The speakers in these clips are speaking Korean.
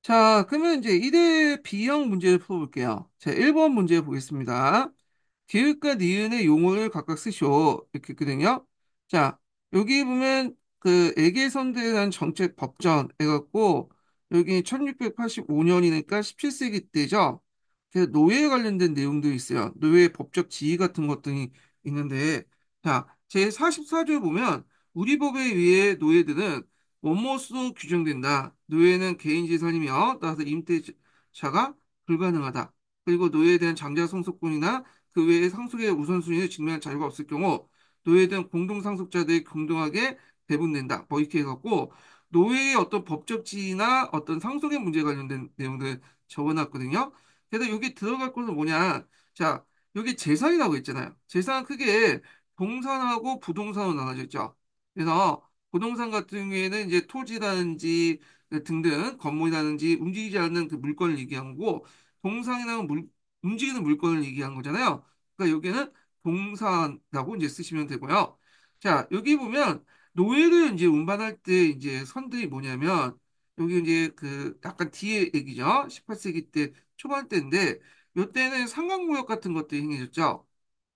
자, 그러면 이제 1대 B형 문제를 풀어볼게요. 자, 1번 문제 보겠습니다. 디귿과 니은의 용어를 각각 쓰시오. 이렇게 있거든요. 자, 여기 보면 그 에게선대에 대한 정책 법전 해갖고 여기 1685년이니까 17세기 때죠. 그래서 노예에 관련된 내용들이 있어요. 노예의 법적 지위 같은 것들이 있는데, 자, 제44조에 보면 우리 법에 의해 노예들은 원모수 규정된다. 노예는 개인 재산이며 따라서 임대차가 불가능하다. 그리고 노예에 대한 장자 상속권이나 그 외에 상속의 우선순위를 증명할 자료가 없을 경우 노예 등 공동상속자들이 공동하게 배분된다. 뭐 이렇게 해갖고 노예의 어떤 법적 지위나 어떤 상속의 문제 관련된 내용들 적어놨거든요. 그래서 여기 들어갈 것은 뭐냐? 자, 여기 재산이라고 있잖아요. 재산은 크게 동산하고 부동산으로 나눠져 있죠. 그래서 부동산 같은 경우에는 이제 토지라든지 등등 건물이라든지 움직이지 않는 그 물건을 얘기한 거고 동산이나 움직이는 물건을 얘기한 거잖아요. 그러니까 여기는 동산이라고 이제 쓰시면 되고요. 자, 여기 보면 노예를 이제 운반할 때 이제 선들이 뭐냐면 여기 이제 그 약간 뒤에 얘기죠. 18세기 때 초반 때인데 이때는 상강무역 같은 것들이 행해졌죠.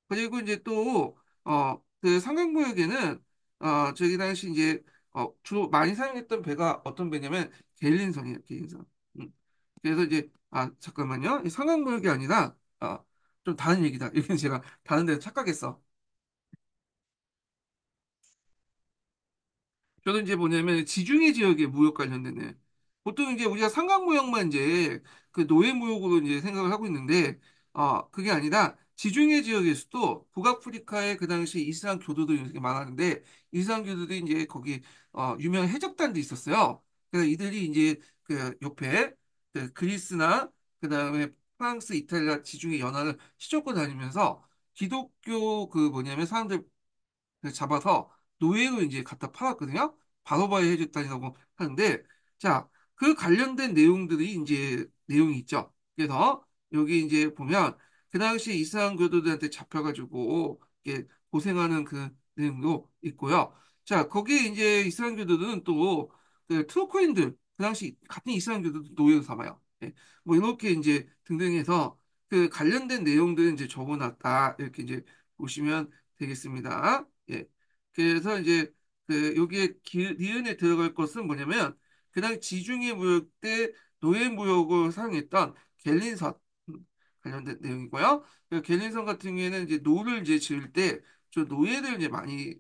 그리고 이제 또, 그 상강무역에는, 저기 당시 이제, 주로 많이 사용했던 배가 어떤 배냐면, 갤린선이에요, 갤린선. 음. 그래서 이제, 잠깐만요. 이 상강무역이 아니라, 좀 다른 얘기다. 이건 제가 다른 데서 착각했어. 저는 이제 뭐냐면 지중해 지역의 무역 관련된 애. 보통 이제 우리가 상강무역만 이제 그 노예무역으로 이제 생각을 하고 있는데 그게 아니라 지중해 지역에서도 북아프리카에 그 당시 이슬람 교도들이 되게 많았는데 이슬람 교도들이 이제 거기 유명한 해적단도 있었어요. 그래서 이들이 이제 그 옆에 그 그리스나 그다음에 프랑스, 이탈리아 지중해 연안을 휘젓고 다니면서 기독교 그 뭐냐면 사람들 그래서 잡아서 노예로 이제 갖다 팔았거든요. 바로바로 해줬다고 하는데, 자, 그 관련된 내용들이 이제 내용이 있죠. 그래서 여기 이제 보면 그 당시 이슬람 교도들한테 잡혀가지고 이게 고생하는 그 내용도 있고요. 자, 거기에 이제 이슬람 교도들은 또 그 트로코인들 그 당시 같은 이슬람 교도도 노예로 삼아요. 예. 뭐 이렇게 이제 등등해서 그 관련된 내용들을 이제 적어놨다 이렇게 이제 보시면 되겠습니다. 예. 그래서 이제 그 여기에 니은에 들어갈 것은 뭐냐면 그당 지중해 무역 때 노예 무역을 사용했던 갤린선 관련된 내용이고요. 그 갤린선 같은 경우에는 이제 노를 이제 지을 때 저 노예를 이제 많이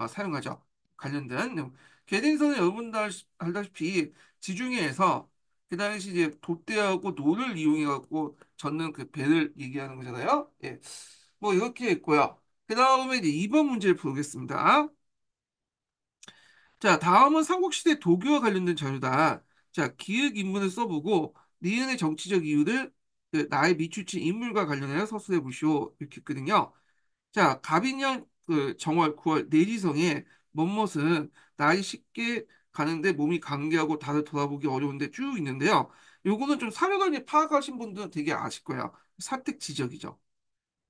사용하죠. 관련된 내용. 갤린선은 여러분도 알다시피 지중해에서 그 당시 이제 돛대하고 노를 이용해 갖고 젓는 그 배를 얘기하는 거잖아요. 예. 뭐 이렇게 있고요. 그 다음에 이제 2번 문제를 보겠습니다. 자, 다음은 삼국시대 도교와 관련된 자료다. 자, 기획 인문을 써보고 니은의 정치적 이유를 그 나의 미추친 인물과 관련하여 서술해 보시오. 이렇게 했거든요. 자, 갑인년 그 정월 9월 내지성에 못못은 나이 쉽게 가는데 몸이 감기하고 다들 돌아보기 어려운데 쭉 있는데요. 요거는 좀 사료관리 파악하신 분들은 되게 아실 거예요. 사택 지적이죠.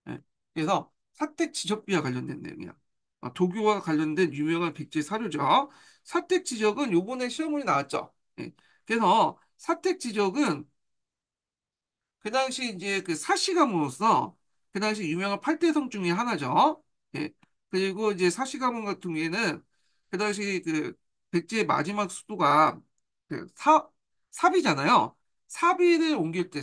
예. 그래서 사택 지적비와 관련된 내용이야. 도교와 관련된 유명한 백제 사료죠. 사택 지적은 요번에 시험문이 나왔죠. 예. 그래서 사택 지적은 그 당시 이제 그 사시가문으로서 그 당시 유명한 팔대성 중에 하나죠. 예. 그리고 이제 사시가문 같은 경우에는 그 당시 그 백제의 마지막 수도가 그 사비잖아요. 사비를 옮길 때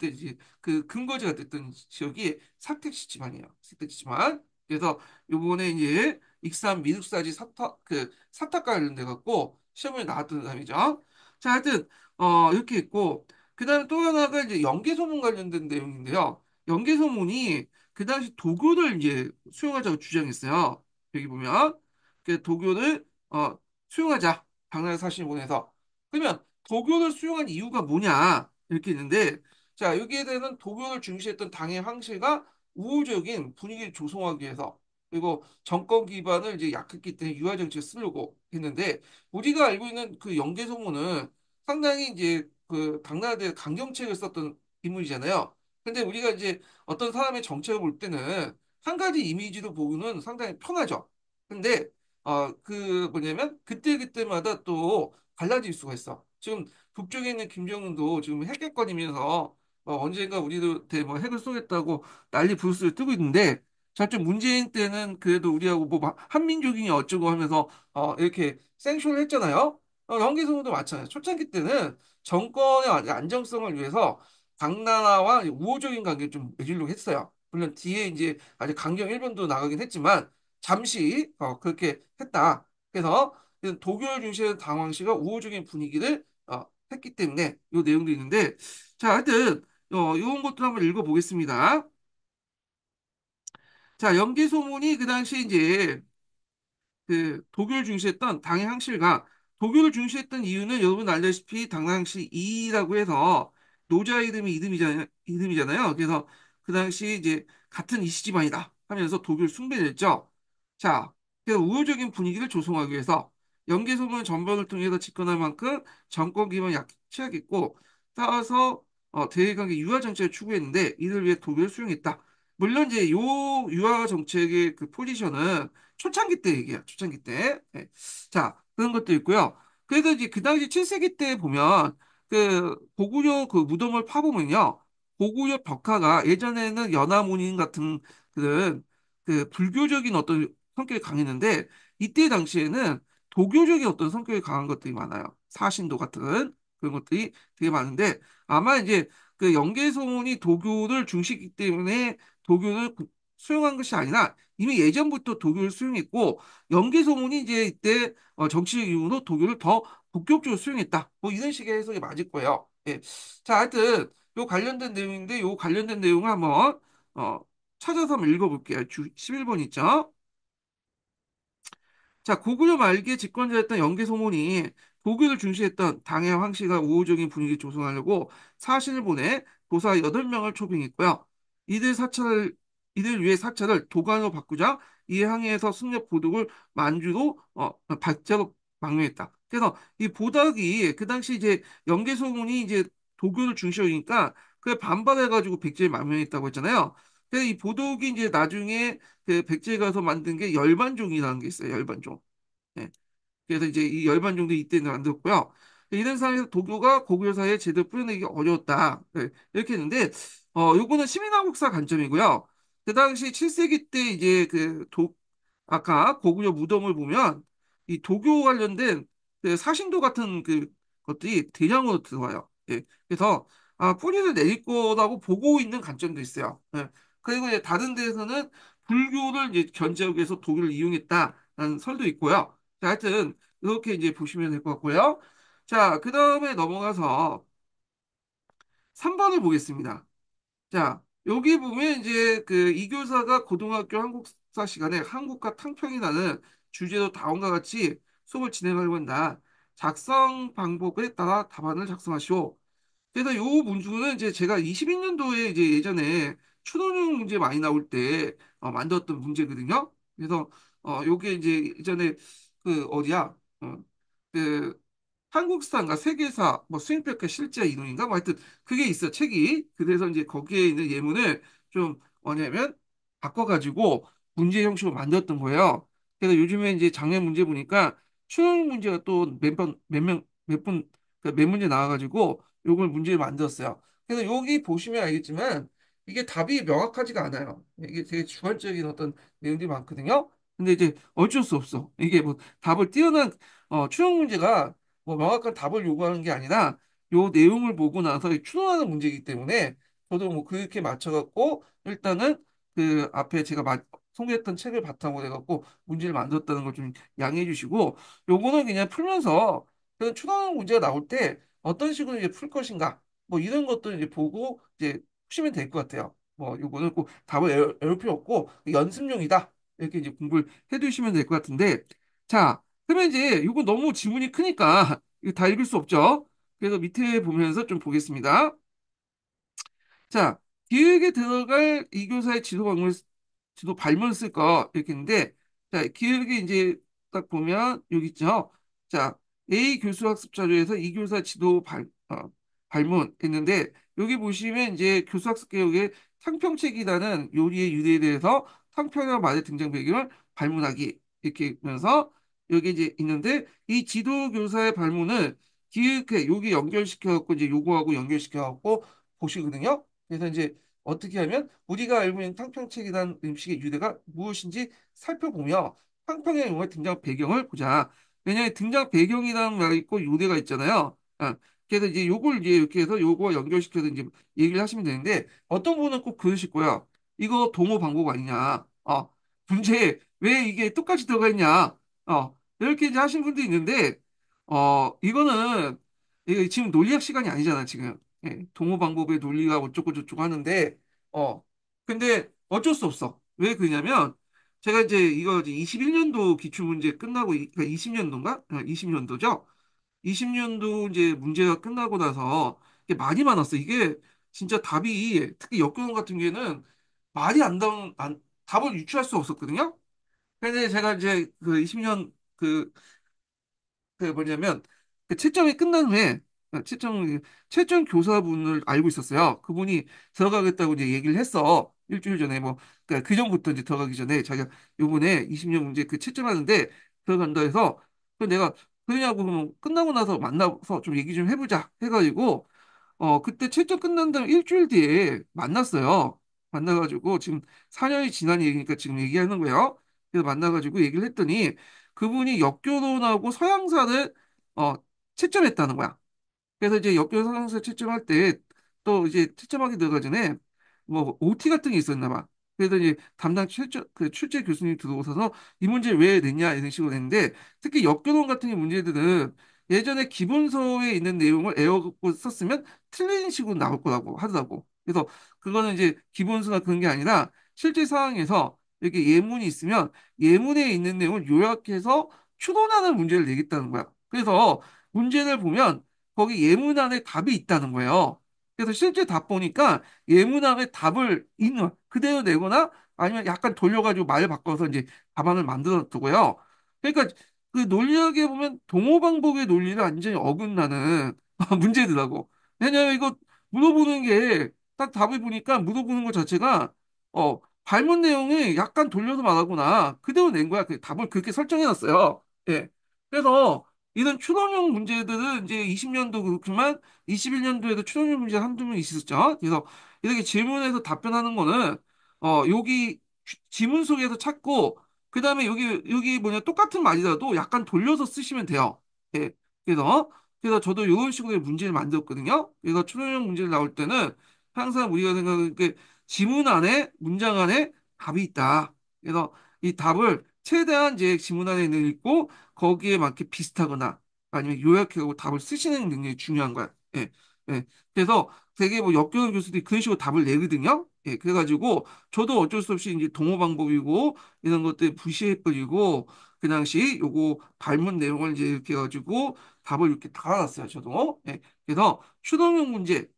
이제 그 근거지가 됐던 지역이 사택시 집안이에요. 사택시 집안. 그래서 요번에 이제 익산 미륵사지 사탁과 관련돼 갖고 시험에 나왔던 사람이죠. 자, 하여튼 이렇게 있고 그다음에 또 하나가 이제 연개소문 관련된 내용인데요. 연개소문이 그 당시 도교를 이제 수용하자고 주장했어요. 여기 보면 그 도교를 수용하자. 당나라 사실본에서 그러면 도교를 수용한 이유가 뭐냐 이렇게 있는데 자 여기에 대해서는 도교를 중시했던 당의 황실과 우호적인 분위기를 조성하기 위해서 그리고 정권 기반을 이제 약했기 때문에 유화 정책을 쓰려고 했는데 우리가 알고 있는 그 연개소문은 상당히 이제 그 당나라에 대해 강경책을 썼던 인물이잖아요. 근데 우리가 이제 어떤 사람의 정책을 볼 때는 한 가지 이미지로 보고는 상당히 편하죠. 근데 그 뭐냐면 그때그때마다 또 갈라질 수가 있어. 지금 북쪽에 있는 김정은도 지금 핵핵거리면서 언젠가 우리도 뭐 핵을 쏘겠다고 난리 부르스를 뜨고 있는데 자, 좀 문재인 때는 그래도 우리하고 뭐 한민족이니 어쩌고 하면서 이렇게 생쇼를 했잖아요. 연계성도 마찬가지예요. 초창기 때는 정권의 안정성을 위해서 당나라와 우호적인 관계를 좀 맺으려고 했어요. 물론 뒤에 이제 아주 강경 일본도 나가긴 했지만 잠시 그렇게 했다. 그래서 독일을 중시하는 당황시가 우호적인 분위기를 했기 때문에 이 내용도 있는데 자, 하여튼 이런 것도 한번 읽어보겠습니다. 자, 연개소문이 그 당시 이제 그 독일을 중시했던 당의 항실과 독일을 중시했던 이유는 여러분 알다시피 당시 이라고 해서 노자 이름이 이름이잖아요. 그래서 그 당시 이제 같은 이씨 집안이다 하면서 독일 숭배를 했죠. 자, 그래서 우호적인 분위기를 조성하기 위해서 연개소문 전범을 통해서 집권할 만큼 정권 기반이 취약했고 따라서 대외관계 유화 정책을 추구했는데 이를 위해 독일을 수용했다. 물론 이제 요 유화 정책의 그 포지션은 초창기 때 얘기야. 초창기 때. 네. 자, 그런 것도 있고요. 그래서 이제 그 당시 7세기 때 보면 그 고구려 그 무덤을 파보면요. 고구려 벽화가 예전에는 연화문인 같은 그런 그 불교적인 어떤 성격이 강했는데 이때 당시에는 도교적인 어떤 성격이 강한 것들이 많아요. 사신도 같은 그런 것들이 되게 많은데 아마 이제 그 연개소문이 도교를 중시했기 때문에 도교를 수용한 것이 아니라 이미 예전부터 도교를 수용했고 연개소문이 이제 이때 정치적 이유로 도교를 더 본격적으로 수용했다. 뭐 이런 식의 해석이 맞을 거예요. 예. 자, 하여튼 요 관련된 내용인데 요 관련된 내용을 한번 어, 찾아서 한번 읽어볼게요. 주 11번 있죠? 자, 고구려 말기에 집권자였던 연개소문이 독일을 중시했던 당의 황씨가 우호적인 분위기 조성하려고 사신을 보내 도사 8명을 초빙했고요. 이들 사찰을 이들 위해 사찰을 도관으로 바꾸자 이에 항의해서 승려 보독을 만주로 박자로 망명했다. 그래서 이 보덕이 그 당시 이제 연개소문이 이제 도교를 중시하니까 그 반발해가지고 백제에 망명했다고 했잖아요. 그래서 이 보독이 이제 나중에 그 백제에 가서 만든 게 열반종이라는 게 있어요. 열반종. 예. 그래서 이제 이 열반종도 이때 만들었고요. 이런 상황에서 도교가 고구려 사회에 제대로 뿌려내기 어려웠다. 네, 이렇게 했는데, 요거는 시민왕국사 관점이고요. 그 당시 7세기 때 이제 아까 고구려 무덤을 보면 이 도교 관련된 그 사신도 같은 그 것들이 대량으로 들어와요. 예. 그래서 뿌리를 내릴 거라고 보고 있는 관점도 있어요. 예. 그리고 이제 다른 데에서는 불교를 이제 견제하기 위해서 독일을 이용했다라는 설도 있고요. 자, 하여튼 이렇게 이제 보시면 될 것 같고요. 자, 그 다음에 넘어가서 3번을 보겠습니다. 자, 여기 보면 이제 그 이교사가 고등학교 한국사 시간에 한국과 탕평이라는 주제로 다음과 같이 수업을 진행하려고 한다. 작성 방법에 따라 답안을 작성하시오. 그래서 요 문주는 이제 제가 21년도에 이제 예전에 추론형 문제 많이 나올 때 만들었던 문제거든요. 그래서 요게 이제 예전에 그 어디야? 그 한국사인가 세계사 뭐 수행평가 실제 이론인가 뭐 하여튼 그게 있어 책이. 그래서 이제 거기에 있는 예문을 좀 뭐냐면 바꿔가지고 문제 형식으로 만들었던 거예요. 그래서 요즘에 이제 작년 문제 보니까 추론 문제가 또 몇 문제 나와가지고 요걸 문제를 만들었어요. 그래서 여기 보시면 알겠지만 이게 답이 명확하지가 않아요. 이게 되게 주관적인 어떤 내용들이 많거든요. 근데 이제 어쩔 수 없어. 이게 뭐 답을 띄어난 추론 문제가 뭐 명확한 답을 요구하는 게 아니라 요 내용을 보고 나서 추론하는 문제이기 때문에 저도 뭐 그렇게 맞춰갖고 일단은 그 앞에 제가 소개했던 책을 바탕으로 해갖고 문제를 만들었다는 걸 좀 양해해 주시고 요거는 그냥 풀면서 그 추론 문제가 나올 때 어떤 식으로 이제 풀 것인가 뭐 이런 것도 이제 보고 이제 푸시면 될 것 같아요. 뭐 요거는 꼭 답을 외울 필요 없고 연습용이다 이렇게 이제 공부를 해두시면 될 것 같은데 자 그러면 이제 이거 너무 지문이 크니까 이거 다 읽을 수 없죠. 그래서 밑에 보면서 좀 보겠습니다. 자, 기획에 들어갈 이 교사의 지도 발문을 쓸 거 이렇게 했는데 자, 기획에 이제 딱 보면 여기 있죠. 자, A 교수 학습 자료에서 이 교사 발문 했는데 여기 보시면 이제 교수 학습 개혁의 탕평책이라는 요리의 유래에 대해서 탕평이라는 말의 등장 배경을 발문하기 이렇게 하면서 여기 이제 있는데 이 지도교사의 발문을 기획해 여기 연결시켜갖고 이제 요거하고 연결시켜갖고 보시거든요. 그래서 이제 어떻게 하면 우리가 알고 있는 탕평책이라는 음식의 유래가 무엇인지 살펴보며 탕평의 용어의 등장 배경을 보자. 왜냐하면 등장 배경이라는 말이 있고 유래가 있잖아요. 그래서 이제 요걸 이제 이렇게 해서 요거 연결시켜서 이제 얘기를 하시면 되는데 어떤 분은 꼭 그러실 거야. 이거 동호 방법 아니냐. 문제 왜 이게 똑같이 들어가 있냐. 이렇게 이제 하신 분도 있는데 이거는 이게 지금 논리학 시간이 아니잖아, 지금. 예, 동호 방법의 논리가 어쩌고 저쩌고 하는데 근데 어쩔 수 없어. 왜 그러냐면 제가 이제 이거 이제 21년도 기출문제 끝나고 그러니까 20년도인가? 20년도죠. 20년도 이제 문제가 끝나고 나서 이게 말이 많았어. 이게 진짜 답이 특히 역경원 같은 경우에는 말이 답을 유추할 수 없었거든요. 근데 제가 이제 그 20년 그 뭐냐면 그 채점이 끝난 후에 채점 교사분을 알고 있었어요. 그분이 들어가겠다고 이제 얘기를 했어. 일주일 전에 그 전부터 이제 들어가기 전에 자기가 요번에 20년 문제 그 채점하는데 들어간다 해서 그래서 내가 그러냐고 그러면 끝나고 나서 만나서 좀 얘기 좀 해보자 해가지고 그때 채점 끝난 다음 일주일 뒤에 만났어요. 만나가지고 지금 4년이 지난 얘기니까 지금 얘기하는 거예요. 그래서 만나가지고 얘기를 했더니 그분이 역결혼하고 서양사를 어, 채점했다는 거야. 그래서 이제 역결 서양사 채점할 때 또 이제 채점하기 들어가 전에 뭐 OT 같은 게 있었나 봐. 그래서 이제 담당 그 출제 교수님이 들어오셔서 이 문제 왜 냈냐 이런 식으로 냈는데 특히 역결혼 같은 게 문제들은 예전에 기본서에 있는 내용을 애워갖고 썼으면 틀린 식으로 나올 거라고 하더라고. 그래서 그거는 이제 기본서나 그런 게 아니라 실제 상황에서 이렇게 예문이 있으면 예문에 있는 내용을 요약해서 추론하는 문제를 내겠다는 거야. 그래서 문제를 보면 거기 예문 안에 답이 있다는 거예요. 그래서 실제 답 보니까 예문 안에 답을 그대로 내거나 아니면 약간 돌려가지고 말 바꿔서 이제 답안을 만들어 두고요. 그러니까 그 논리학에 보면 동호방법의 논리를 완전히 어긋나는 문제더라고. 왜냐면 이거 물어보는 게 딱 답을 보니까 물어보는 것 자체가 발문 내용이 약간 돌려서 말하거나 그대로 낸 거야. 그 답을 그렇게 설정해 놨어요. 예. 그래서 이런 추론형 문제들은 이제 20년도 그렇지만 21년도에도 추론형 문제 한두 명 있었죠. 그래서 이렇게 질문해서 답변하는 거는 여기 지문 속에서 찾고 그다음에 여기 뭐냐 똑같은 말이라도 약간 돌려서 쓰시면 돼요. 예. 그래서 저도 이런 식으로 문제를 만들었거든요. 그래서 추론형 문제를 나올 때는 항상 우리가 생각하는 게 지문 안에 문장 안에 답이 있다. 그래서 이 답을 최대한 이제 지문 안에 읽고 거기에 맞게 비슷하거나 아니면 요약해가고 답을 쓰시는 능력이 중요한 거야. 예, 예. 그래서 되게 뭐 역겨운 교수들이 그런 식으로 답을 내거든요. 예, 그래가지고 저도 어쩔 수 없이 이제 동호 방법이고 이런 것들 무시해버리고 그 당시 요거 발문 내용을 이제 이렇게 해가지고 답을 이렇게 달아놨어요. 저도. 예. 그래서 추론형 문제,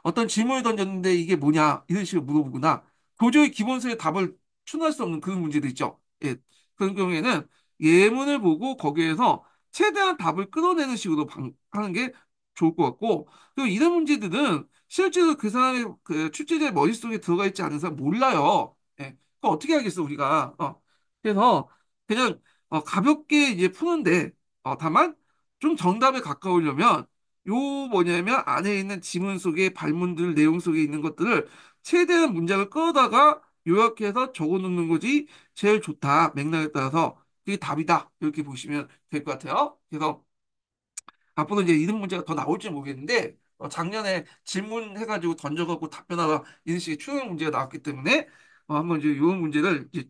어떤 질문을 던졌는데 이게 뭐냐 이런 식으로 물어보거나 도저히 기본서의 답을 추론할 수 없는 그런 문제도 있죠. 예. 그런 경우에는 예문을 보고 거기에서 최대한 답을 끌어내는 식으로 하는 게 좋을 것 같고 그리고 이런 문제들은 실제로 그 사람의 그 출제자의 머릿속에 들어가 있지 않은 사람 몰라요. 예. 그거 어떻게 하겠어 우리가. 그래서 그냥 가볍게 이제 푸는데 다만 좀 정답에 가까우려면 요 뭐냐면 안에 있는 지문 속에 발문들 내용 속에 있는 것들을 최대한 문장을 끌어다가 요약해서 적어 놓는 것이 제일 좋다. 맥락에 따라서 그게 답이다. 이렇게 보시면 될 것 같아요. 그래서 앞으로 이제 이런 문제가 더 나올지 모르겠는데 작년에 질문해가지고 던져갖고 답변하다 이런 식의 추형 문제가 나왔기 때문에 한번 이제 이런 문제를 이제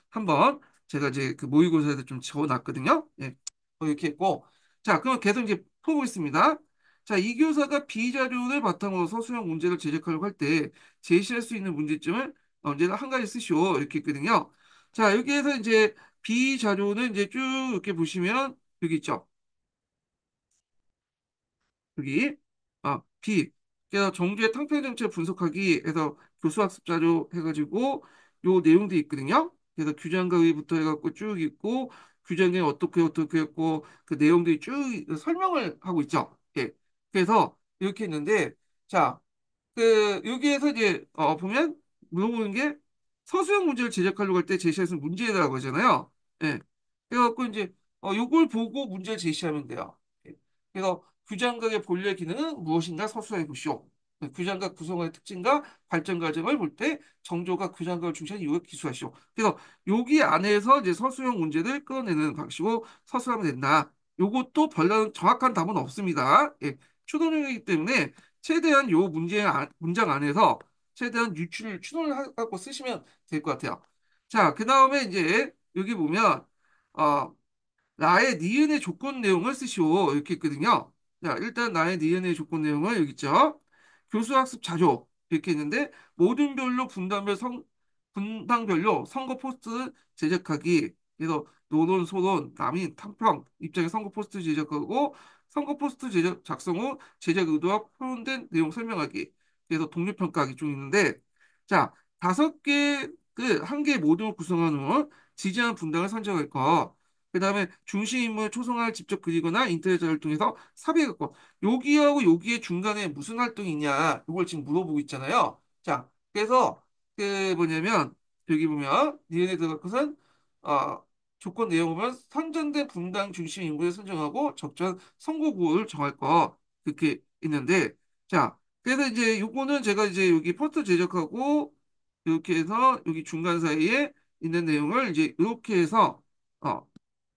한번 제가 이제 그 모의고사에서 좀 적어놨거든요. 예, 이렇게 했고 자 그럼 계속 이제 풀어보겠습니다. 자, 이 교사가 비자료를 바탕으로 서술형 문제를 제작하려고 할 때 제시할 수 있는 문제점을 언제나 한 가지 쓰시오 이렇게 했거든요. 자, 여기에서 이제 비자료는 이제 쭉 이렇게 보시면 여기 있죠. 여기 B 그래서 정주의 탕평 정책 분석하기 해서 교수학습 자료 해가지고 요 내용도 있거든요. 그래서 규정과 의부터 해갖고 쭉 있고 규정이 어떻게 했고 그 내용들이 쭉 설명을 하고 있죠. 예. 그래서 이렇게 있는데 자 그 여기에서 이제 보면 물어보는 게 서술형 문제를 제작하려고 할 때 제시할 수 있는 문제라고 하잖아요. 예. 그래갖고 이제 요걸 보고 문제를 제시하면 돼요. 예. 그래서 규장각의 본래 기능은 무엇인가 서술해 보시오. 규장각 구성의 특징과 발전 과정을 볼 때 정조가 규장각을 중시한 이유를 기술하시오. 그래서 여기 안에서 이제 서술형 문제를 끌어내는 방식으로 서술하면 된다. 요것도 별다른 정확한 답은 없습니다. 예. 추론형이기 때문에 최대한 요 문장 안에서 최대한 추론을 하고 쓰시면 될 것 같아요. 자, 그 다음에 이제 여기 보면 어, 나의 니은의 조건 내용을 쓰시오. 이렇게 있거든요. 자, 일단 나의 니은의 조건 내용을 여기 있죠. 교수학습 자료 이렇게 있는데 모든 별로 분당별로 선거 포스트 제작하기. 그래서 노론, 소론, 남인, 탐평 입장의 선거 포스트 제작하고 선거 포스트 제작 작성 후 제작 의도와 표현된 내용 설명하기. 그래서 독립평가하기 중 있는데 자, 다섯 개, 한 개의 모둠을 구성한 후 지지한 분당을 선정할 거. 그 다음에 중심 인물 초성화를 직접 그리거나 인터넷 자료를 통해서 삽입했고 여기하고 여기의 중간에 무슨 활동이 있냐 이걸 지금 물어보고 있잖아요. 자, 그래서 그 뭐냐면 여기 보면 니은에 들어갈 것은 어, 조건 내용 보면 선정된 분당 중심 인물을 선정하고 적절한 선거구를 정할 거 그렇게 있는데 자, 그래서 이제 요거는 제가 이제 여기 포스터 제작하고 이렇게 해서 여기 중간 사이에 있는 내용을 이제 이렇게 해서 어,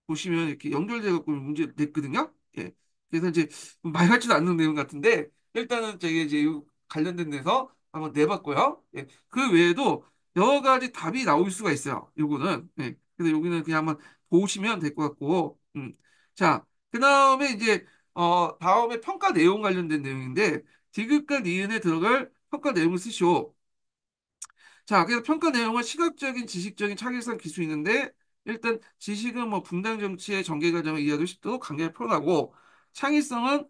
보시면 이렇게 연결돼 갖고 문제 냈거든요. 예. 그래서 이제 말 같지도 않는 내용 같은데 일단은 제가 이제 이 관련된 데서 한번 내봤고요. 예. 그 외에도 여러 가지 답이 나올 수가 있어요. 요거는. 예. 그래서 여기는 그냥 한번 보시면 될 것 같고. 자, 그다음에 이제 다음에 평가 내용 관련된 내용인데 디귿과 니은에 들어갈 평가 내용을 쓰시오. 자, 그래서 평가 내용은 시각적인, 지식적인 차별성 기술이 있는데, 일단 지식은 뭐 분당 정치의 전개 과정을 이해하기 쉽도록 간결히 표현하고, 창의성은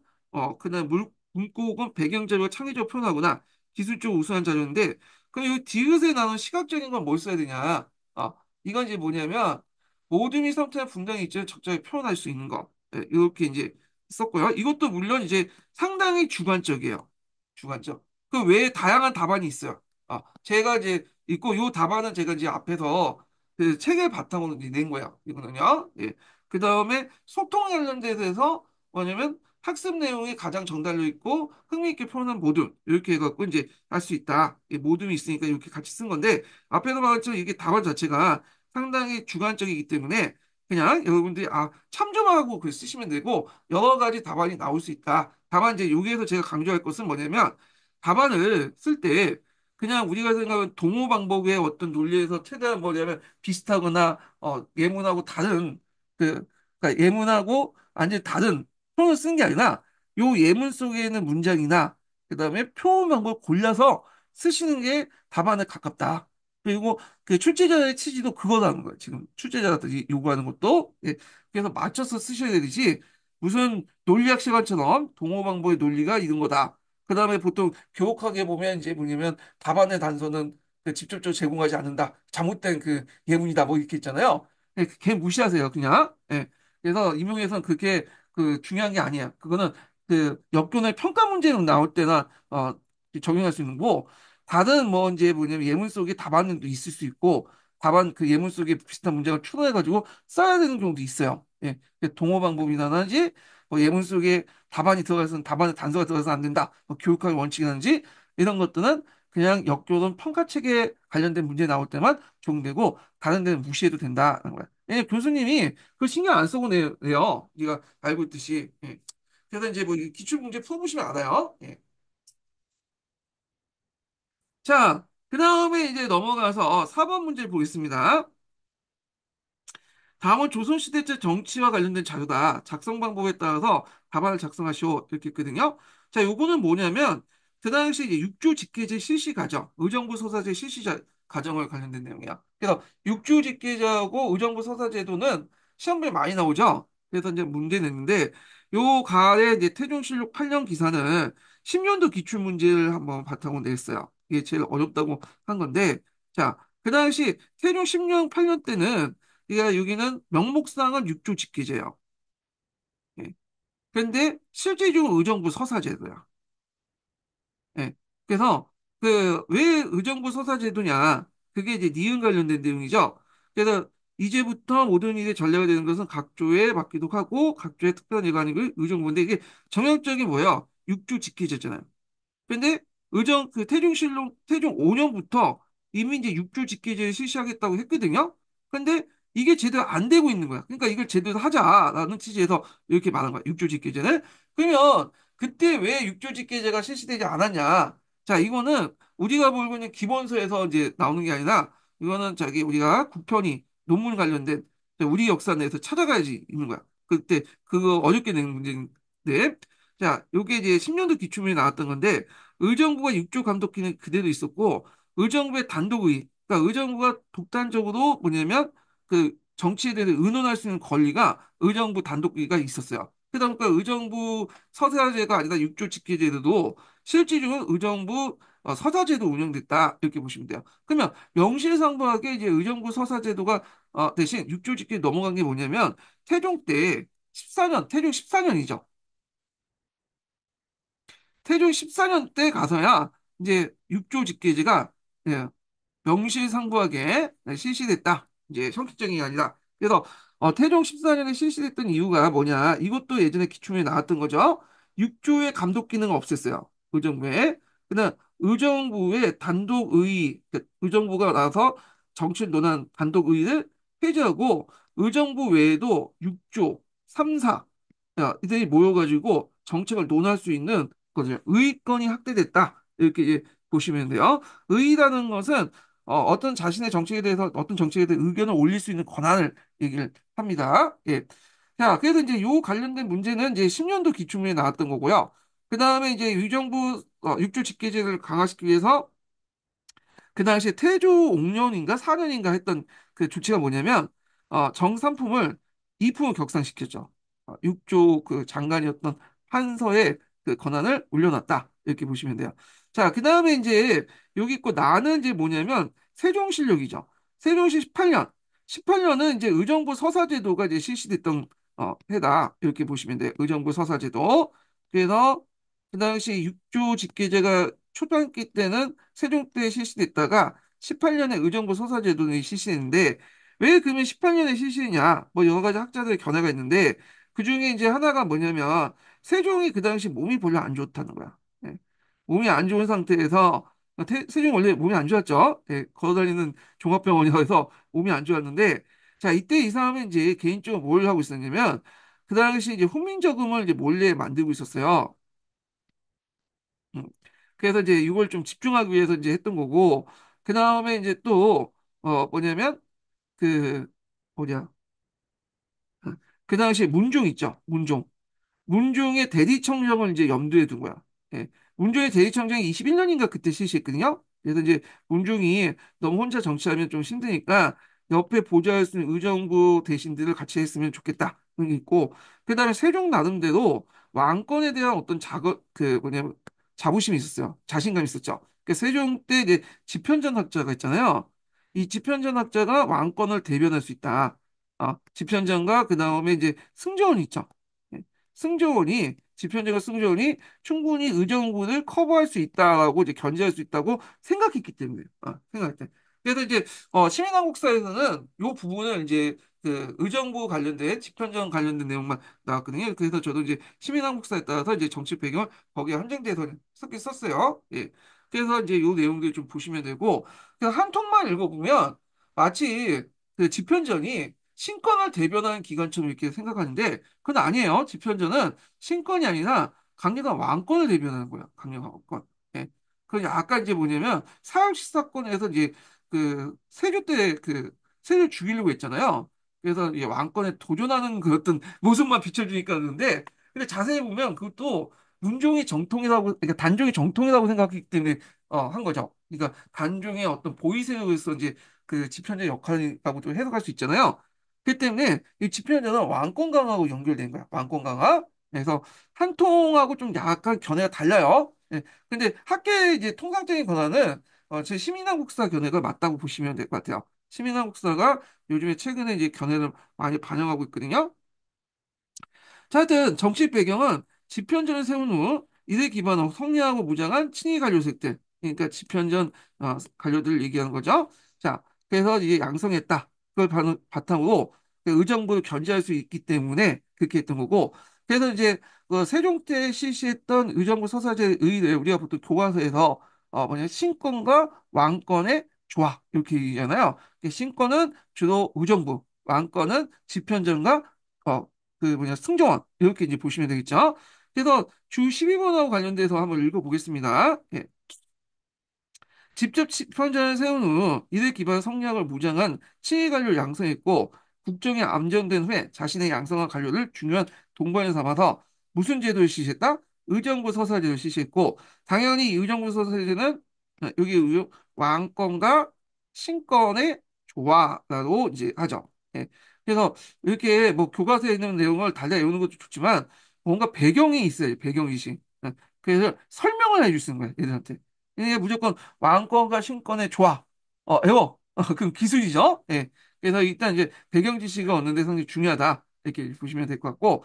그다음 문구 혹은 배경 자료를 창의적으로 표현하거나 기술적으로 우수한 자료인데, 그럼 이 디귿에 나오는 시각적인 건 뭘 써야 되냐? 이건 이제 뭐냐면 모둠이 섬뜩한 분당의 입장을 적절히 표현할 수 있는 거, 예, 이렇게 이제 썼고요. 이것도 물론 이제 상당히 주관적이에요. 주관적. 그 외에 다양한 답안이 있어요. 제가 이제 있고 요 답안은 제가 이제 앞에서 그 책을 바탕으로 이제 낸 거예요. 이거는요. 예. 그 다음에 소통 관련돼서 뭐냐면 학습 내용이 가장 정달려 있고 흥미있게 표현한 모둠 이렇게 해갖고 이제 할 수 있다. 예, 모둠이 있으니까 이렇게 같이 쓴 건데 앞에서 말했지만 이게 답안 자체가 상당히 주관적이기 때문에 그냥 여러분들이 참조만 하고 글 쓰시면 되고 여러 가지 답안이 나올 수 있다. 다만 이제 여기에서 제가 강조할 것은 뭐냐면 답안을 쓸때 그냥 우리가 생각하는 동호 방법의 어떤 논리에서 최대한 뭐냐면 비슷하거나 예문하고 다른 그러니까 예문하고 완전히 다른 표현을 쓴 게 아니라 요 예문 속에 있는 문장이나 그다음에 표현 방법을 골라서 쓰시는 게 답안에 가깝다. 그리고 그 출제자의 취지도 그거라는 거예요. 지금 출제자들이 요구하는 것도 예. 그래서 맞춰서 쓰셔야 되지 무슨 논리학 시간처럼 동호 방법의 논리가 이런 거다. 그다음에 보통 교육학에 보면 이제 뭐냐면 답안의 단서는 그 직접적으로 제공하지 않는다. 잘못된 그 예문이다. 뭐 이렇게 있잖아요. 예, 걔 무시하세요. 그냥. 예. 그래서 임용에서는 그게 그 중요한 게 아니에요. 그거는 그 역교내 평가 문제로 나올 때나 적용할 수 있는 거고 다른 뭐 이제 뭐냐면 예문 속에 답안도 있을 수 있고 답안 그 예문 속에 비슷한 문제가 추론해가지고 써야 되는 경우도 있어요. 예. 동호 방법이라든지 뭐 예문 속에 답안이 들어가서는 답안에 단서가 들어가서 안 된다. 뭐 교육학의 원칙이라든지 이런 것들은 그냥 역교론 평가책에 관련된 문제 나올 때만 적용되고 다른 데는 무시해도 된다는 거야. 왜냐면 교수님이 그 신경 안 쓰고 내요. 네가 알고 있듯이. 예. 그래서 이제 뭐 기출 문제 풀어보시면 알아요. 예. 자, 그 다음에 이제 넘어가서 4번 문제 보겠습니다. 다음은 조선시대 때 정치와 관련된 자료다. 작성 방법에 따라서 답안을 작성하시오. 이렇게 있거든요. 자, 요거는 뭐냐면, 그 당시 이제 육주 직계제 실시 과정, 의정부 서사제 과정을 관련된 내용이야. 그래서 육주 직계제하고 의정부 서사제도는 시험에 많이 나오죠. 그래서 이제 문제 냈는데, 요 가에 이제 태종실록 8년 기사는 10년도 기출문제를 한번 바탕으로 냈어요. 이게 제일 어렵다고 한 건데, 자, 그 당시 태종 10년, 8년 때는 그러니까 여기는 명목상은 육조 직계제요. 예. 그런데 실제적으로 의정부 서사제도야. 예. 그래서 그 왜 의정부 서사제도냐? 그게 이제 니은 관련된 내용이죠. 그래서 이제부터 모든 일의 전례가 되는 것은 각조에 맡기도 하고 각조의 특별한 일관이고 의정부인데 이게 정형적인 뭐야? 육조 직계제잖아요. 근데 태종 5년부터 이미 이제 육조 직계제를 실시하겠다고 했거든요. 근데 이게 제대로 안 되고 있는 거야. 그러니까 이걸 제대로 하자라는 취지에서 이렇게 말한 거야. 육조 직계제를. 그러면 그때 왜 육조 직계제가 실시되지 않았냐? 자, 이거는 우리가 보고 있는 기본서에서 이제 나오는 게 아니라 이거는 저기 우리가 국편이 논문 관련된 우리 역사 내에서 찾아가야지 있는 거야. 그때 그거 어렵게 낸 문제인데 자, 요게 이제 10년도 기출문에 나왔던 건데, 의정부가 육조 감독기는 그대로 있었고, 의정부의 단독의, 그러니까 의정부가 독단적으로 뭐냐면, 그 정치에 대해서 의논할 수 있는 권리가 의정부 단독기가 있었어요. 그러다 보니까 의정부 서사제가 아니라 육조 직계제도도 실질적으로 의정부 서사제도 운영됐다. 이렇게 보시면 돼요. 그러면 명실상부하게 이제 의정부 서사제도가 대신 육조 직계 넘어간 게 뭐냐면, 태종 때 14년, 태종 14년이죠. 태종 14년 때 가서야 이제 육조 직계제가 예, 명실상부하게 실시됐다. 이제 형식적인 게 아니라. 그래서 태종 14년에 실시됐던 이유가 뭐냐? 이것도 예전에 기출문에 나왔던 거죠. 육조의 감독 기능을 없앴어요. 의정부에. 그다음 의정부의 단독의 의정부가 나서 정치를 논한 단독의를 폐지하고 의정부 외에도 육조, 삼사 이들이 모여가지고 정책을 논할 수 있는 거죠. 의권이 확대됐다. 이렇게 이제 보시면 돼요. 의라는 것은 어떤 자신의 정책에 대해서 어떤 정책에 대해 의견을 올릴 수 있는 권한을 얘기를 합니다. 예. 자, 그래서 이제 요 관련된 문제는 이제 10년도 기출문에 나왔던 거고요. 그 다음에 이제 의정부 육조 직계제를 강화시키기 위해서 그 당시에 태조 5년인가 4년인가 했던 그 조치가 뭐냐면 정삼품을 이품을 격상시켰죠. 6조 그 장관이었던 한서의 그 권한을 올려놨다. 이렇게 보시면 돼요. 자, 그 다음에 이제 여기 있고 나는 이제 뭐냐면 세종실록이죠. 세종시 18년. 18년은 이제 의정부 서사제도가 이제 실시됐던 해다. 이렇게 보시면 돼요. 의정부 서사제도. 그래서 그 당시 육조 직계제가 초등학기 때는 세종 때 실시됐다가 18년에 의정부 소사제도는 실시했는데 왜 그러면 18년에 실시했냐? 뭐 여러 가지 학자들의 견해가 있는데 그중에 이제 하나가 뭐냐면 세종이 그 당시 몸이 별로 안 좋다는 거야. 예. 몸이 안 좋은 상태에서 세종이 원래 몸이 안 좋았죠. 예. 걸어다니는 종합병원에서 몸이 안 좋았는데 자 이때 이 사람은 이제 개인적으로 뭘 하고 있었냐면 그 당시 이제 훈민저금을 이제 몰래 만들고 있었어요. 음. 그래서 이제 이걸 좀 집중하기 위해서 이제 했던 거고, 그 다음에 이제 또, 뭐냐면, 그, 뭐냐, 그 당시에 문종 있죠, 문종. 문종의 대리청정을 이제 염두에 둔 거야. 예. 문종의 대리청정이 21년인가 그때 실시했거든요. 그래서 이제 문종이 너무 혼자 정치하면 좀 힘드니까 옆에 보좌할 수 있는 의정부 대신들을 같이 했으면 좋겠다. 그런 게 있고, 그 다음에 세종 나름대로 왕권에 대한 어떤 그 뭐냐면 자부심이 있었어요. 자신감이 있었죠. 그 세종 때 이제 집현전 학자가 있잖아요. 이 집현전 학자가 왕권을 대변할 수 있다. 집현전과 그 다음에 이제 승조원이 있죠. 예. 승조원이 집현전과 승조원이 충분히 의정부를 커버할 수 있다라고 이제 견제할 수 있다고 생각했기 때문에 생각했대. 그래서 이제 시민한국사에서는 이 부분을 이제 그 의정부 관련된 집현전 관련된 내용만 나왔거든요. 그래서 저도 이제 시민한국사에 따라서 이제 정치 배경을 거기에 함정돼서 썼긴 썼어요. 예. 그래서 이제 이 내용들 좀 보시면 되고 그냥 한 통만 읽어보면 마치 그 집현전이 신권을 대변하는 기관처럼 이렇게 생각하는데 그건 아니에요. 집현전은 신권이 아니라 강력한 왕권을 대변하는 거예요. 강력한 왕권. 예. 그 약간 이제 뭐냐면 사형식 사건에서 이제 그 세조 때 그 세조 죽이려고 했잖아요. 그래서 이 왕권에 도전하는 그 어떤 모습만 비춰주니까 그런데 근데 자세히 보면 그것도 문종이 정통이라고 그러니까 단종이 정통이라고 생각했기 때문에 한 거죠. 그러니까 단종의 어떤 보이세로서 이제 그 집현전의 역할이라고도 해석할 수 있잖아요. 그렇기 때문에 이 집현전은 왕권 강화하고 연결된 거야. 왕권 강화. 그래서 한 통하고 좀 약간 견해가 달라요. 예. 근데 학계의 이제 통상적인 권한은 제 시민한국사 견해가 맞다고 보시면 될 것 같아요. 시민한국사가 요즘에 최근에 이제 견해를 많이 반영하고 있거든요. 자, 하여튼 정치 배경은 집현전을 세운 후 이들 기반으로 성리하고 무장한 친위 관료색들, 그러니까 집현전 관료들을 얘기하는 거죠. 자, 그래서 이제 양성했다. 그걸 바탕으로 그 의정부를 견제할 수 있기 때문에 그렇게 했던 거고. 그래서 이제 그 세종 때 실시했던 의정부 서사제 의를 우리가 보통 교과서에서 뭐냐 신권과 왕권의 조화 이렇게 얘기하잖아요. 신권은 주로 의정부, 왕권은 집현전과 어, 그 뭐냐 승정원 이렇게 이제 보시면 되겠죠. 그래서 주 12번하고 관련돼서 한번 읽어보겠습니다. 예. 직접 편전을 세운 후 이들 기반 성략을 무장한 칭의 관료를 양성했고 국정에 암전된 후에 자신의 양성한 관료를 중요한 동반을 삼아서 무슨 제도를 실시했다? 의정부 서사제를 실시했고 당연히 이 의정부 서사제는 여기 왕권과 신권의 조화라고 이제 하죠. 예. 그래서 이렇게 뭐 교과서에 있는 내용을 달달 외우는 것도 좋지만 뭔가 배경이 있어요. 배경이식. 그래서 설명을 해줄 수 있는 거예요. 애들한테. 이게 무조건 왕권과 신권의 조화. 외워. 그 기술이죠. 예. 그래서 일단 이제 배경 지식을 얻는 데 상당히 중요하다. 이렇게 보시면 될 것 같고.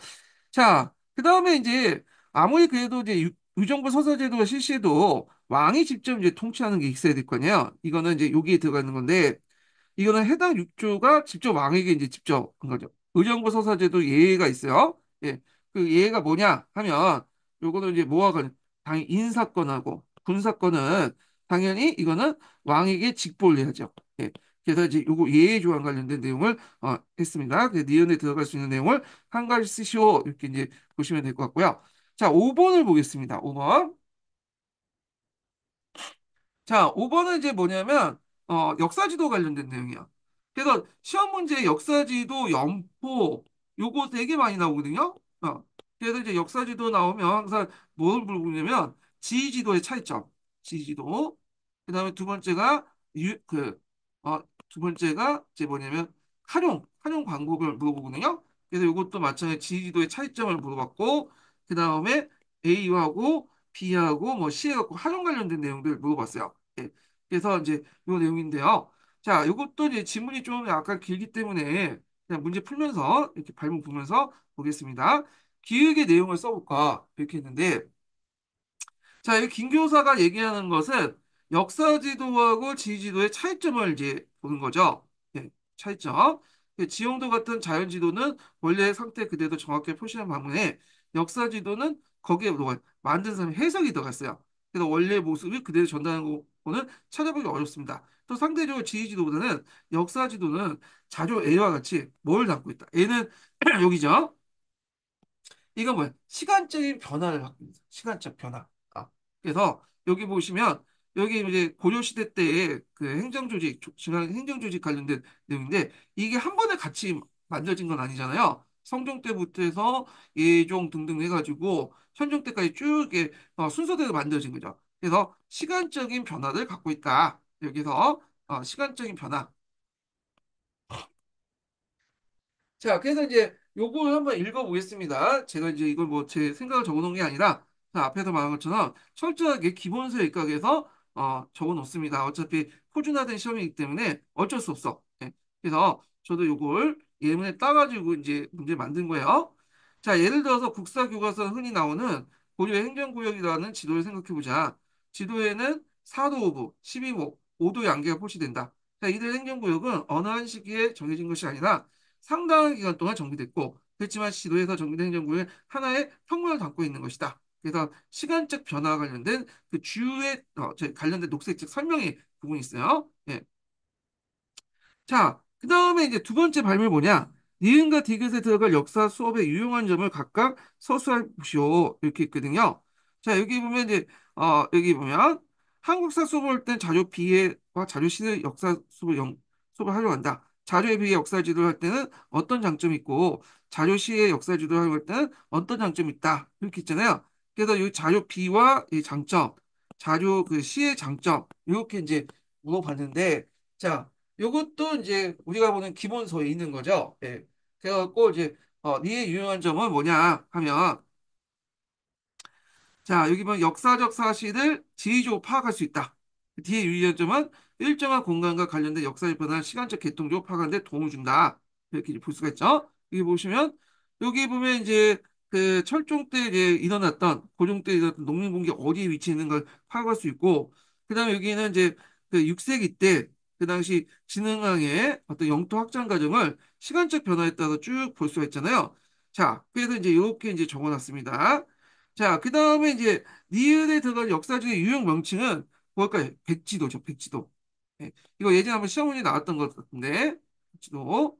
자, 그 다음에 이제 아무리 그래도 이제 의정부 서사제도가 실시해도 왕이 직접 이제 통치하는 게 있어야 될 거 아니에요. 이거는 이제 여기에 들어가 있는 건데 이거는 해당 육조가 직접 왕에게 이제 직접 한 거죠. 의정부 서사제도 예외가 있어요. 예. 그 예외가 뭐냐 하면 요거는 이제 뭐와 관련 당연히 인사권하고 군사권은 당연히 이거는 왕에게 직보를 해야죠. 예. 그래서 이제 요거 예외 조항 관련된 내용을 했습니다. 그 니은에 들어갈 수 있는 내용을 한 가지 쓰시오 이렇게 이제 보시면 될 것 같고요. 자, 5번을 보겠습니다. 5번. 자, 5번은 이제 뭐냐면, 역사지도 관련된 내용이야. 그래서 시험 문제 역사지도, 연포, 요거 되게 많이 나오거든요. 그래서 이제 역사지도 나오면 항상 뭘 물어보냐면, 지지도의 차이점. 지지도. 그 다음에 두 번째가, 어, 두 번째가 이제 뭐냐면, 활용 방법을 물어보거든요. 그래서 이것도 마찬가지 지지도의 차이점을 물어봤고, 그 다음에 A하고 B하고 뭐 C하고 활용 관련된 내용들 물어봤어요. 예. 그래서 이제 요 내용인데요. 자, 요것도 이제 지문이 좀 약간 길기 때문에 그냥 문제 풀면서 이렇게 발문 보면서 보겠습니다. 기획의 내용을 써볼까 이렇게 했는데 자, 이 김교사가 얘기하는 것은 역사 지도하고 지지도의 차이점을 이제 보는 거죠. 예, 차이점. 지형도 같은 자연 지도는 원래 상태 그대로 정확하게 표시한 반면에 역사 지도는 거기에 뭐가 만든 사람의 해석이 들어갔어요. 그래서 원래 모습이 그대로 전달하는 거는 찾아보기 어렵습니다. 또 상대적으로 지지 지도보다는 역사 지도는 자료 A와 같이 뭘 담고 있다. A는 여기죠. 이건 뭐야? 시간적인 변화를 갖고 있는 시간적 변화. 그래서 여기 보시면 여기 이제 고려 시대 때의 그 행정조직, 중앙 행정조직 관련된 내용인데 이게 한 번에 같이 만들어진 건 아니잖아요. 성종 때부터 해서 예종 등등 해가지고 현종 때까지 쭉 이렇게 순서대로 만들어진 거죠. 그래서 시간적인 변화를 갖고 있다. 여기서 시간적인 변화. 자, 그래서 이제 요걸 한번 읽어보겠습니다. 제가 이제 이걸 뭐 제 생각을 적어놓은 게 아니라 앞에서 말한 것처럼 철저하게 기본서에 입각해서 적어놓습니다. 어차피 표준화된 시험이기 때문에 어쩔 수 없어. 예. 그래서 저도 요걸 예문에 따가지고 이제 문제 만든 거예요. 자, 예를 들어서 국사교과서 흔히 나오는 고려의 행정구역이라는 지도를 생각해보자. 지도에는 4도 5부, 12목, 5도 양계가 표시된다. 자, 이들 행정구역은 어느 한 시기에 정해진 것이 아니라 상당한 기간 동안 정비됐고 그렇지만 시도에서 정비된 행정구역은 하나의 평면을 담고 있는 것이다. 그래서 시간적 변화와 관련된 그 주요의 관련된 녹색책 설명의 부분이 있어요. 예. 자, 그 다음에 이제 두 번째 발명이 뭐냐? 니은과 디귿에 들어갈 역사 수업의 유용한 점을 각각 서술해 보시오. 이렇게 있거든요. 자, 여기 보면 이제, 여기 보면 한국사 수업을 할 땐 자료 B와 자료 C의 역사 수업을 활용한다. 자료에 비해 역사 지도를 할 때는 어떤 장점이 있고, 자료 C의 역사 지도를 활용할 때는 어떤 장점이 있다. 이렇게 있잖아요. 그래서 이 자료 B와 이 장점, 자료 그 C의 장점, 이렇게 이제 물어봤는데, 자, 요것도 이제 우리가 보는 기본서에 있는 거죠. 예. 그래갖고 이제 니의 유용한 점은 뭐냐 하면 자, 여기 보면 역사적 사실을 지리적으로 파악할 수 있다. 뒤에 유의한 점은 일정한 공간과 관련된 역사적 변화를 시간적 계통적으로 파악하는 데 도움을 준다. 이렇게 이제 볼 수가 있죠. 여기 보시면 여기 보면 이제 그 철종 때 이제 일어났던 고종 때 일어났던 농민분기 어디에 위치해 있는 걸 파악할 수 있고 그다음에 여기는 이제 그 6세기 때 그 당시 진흥왕의 어떤 영토 확장 과정을 시간적 변화에 따라 쭉 볼 수가 있잖아요. 자, 그래서 이제 이렇게 이제 적어놨습니다. 자, 그 다음에 이제 니은에 들어간 역사적인 유형 명칭은 뭘까요? 백지도죠, 백지도. 예, 이거 예전에 한번 시험 문제 나왔던 것 같은데, 백지도.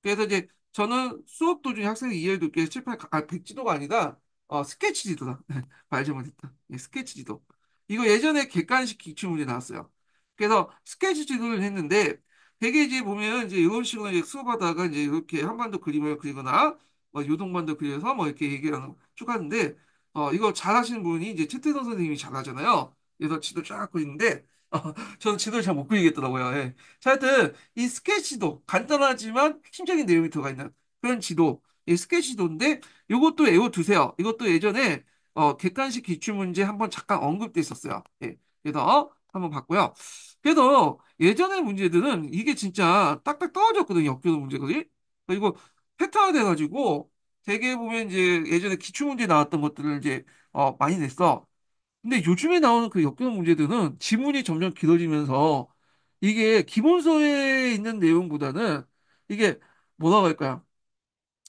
그래서 이제 저는 수업 도중에 학생이 이해를 돕기 위해서 칠판, 백지도가 아니다. 스케치 지도다. 말 잘못했다. 예, 스케치 지도. 이거 예전에 객관식 기출문제 나왔어요. 그래서 스케치 지도를 했는데, 되게 이제 보면 이제 이런 식으로 이제 수업하다가 이제 이렇게 한반도 그림을 그리거나, 뭐 요동반도 그려서 뭐 이렇게 얘기하는, 쭉 하는데, 이거 잘하시는 분이 이제 최태성 선생님이 잘하잖아요. 그래서 지도 쫙 그리는데, 저는 지도를 잘 못 그리겠더라고요. 예. 자, 하여튼, 이 스케치도 간단하지만 핵심적인 내용이 들어가 있는 그런 지도, 이 스케치도인데, 이것도 외워두세요. 이것도 예전에, 객관식 기출문제 한번 잠깐 언급돼 있었어요. 예. 그래서 한번 봤고요. 그래도 예전의 문제들은 이게 진짜 딱딱 떨어졌거든요. 역교도 문제거든요. 그리고 패턴화 돼가지고, 되게 보면 이제 예전에 기출문제 나왔던 것들을 이제, 많이 냈어. 근데 요즘에 나오는 그 역교육 문제들은 지문이 점점 길어지면서 이게 기본서에 있는 내용보다는 이게 뭐라고 할까요?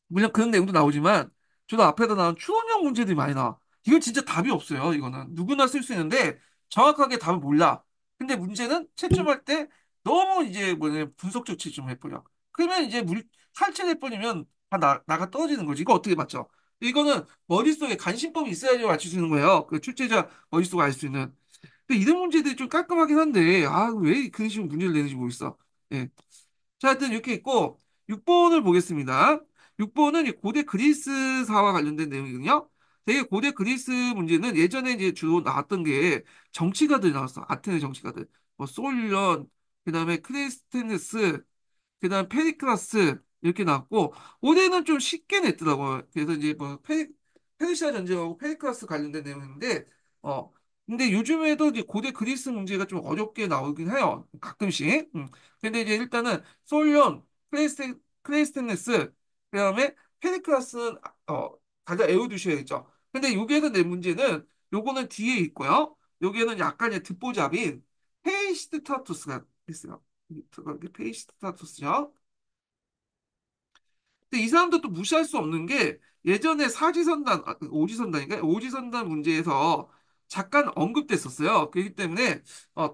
물론 그런 내용도 나오지만 저도 앞에다 나온 추론형 문제들이 많이 나와. 이건 진짜 답이 없어요. 이거는 누구나 쓸 수 있는데 정확하게 답을 몰라. 근데 문제는 채점할 때 너무 이제 뭐냐 분석적 채점을 해버려. 그러면 이제 살처해버리면 다 나가 떨어지는 거지. 이거 어떻게 맞죠? 이거는 머릿속에 간신법이 있어야지 맞출 수 있는 거예요. 그 출제자 머릿속을 알 수 있는. 근데 이런 문제들이 좀 깔끔하긴 한데 왜 그런 식으로 문제를 내는지 모르겠어. 예. 자, 하여튼 이렇게 있고 6번을 보겠습니다. 6번은 고대 그리스사와 관련된 내용이거든요. 되게 고대 그리스 문제는 예전에 이제 주로 나왔던 게 정치가들 나왔어. 아테네 정치가들. 뭐 솔련, 그다음에 크리스테네스, 그다음 페리클라스 이렇게 나왔고 올해는 좀 쉽게 냈더라고요. 그래서 이제 뭐 페르시아 전쟁하고 페리클라스 관련된 내용인데 어 근데 요즘에도 이제 고대 그리스 문제가 좀 어렵게 나오긴 해요. 가끔씩. 근데 이제 일단은 솔련, 크레이스테네스 그다음에 페리클라스는 다들 외워두셔야겠죠. 근데 여기에서 내 문제는 요거는 뒤에 있고요. 여기에는 약간 이제 듣보잡인 페이시스타투스가 있어요. 페이시스타투스요. 근데 이 사람도 또 무시할 수 없는 게 예전에 사지선단, 오지선단인가? 오지선단 문제에서 잠깐 언급됐었어요. 그렇기 때문에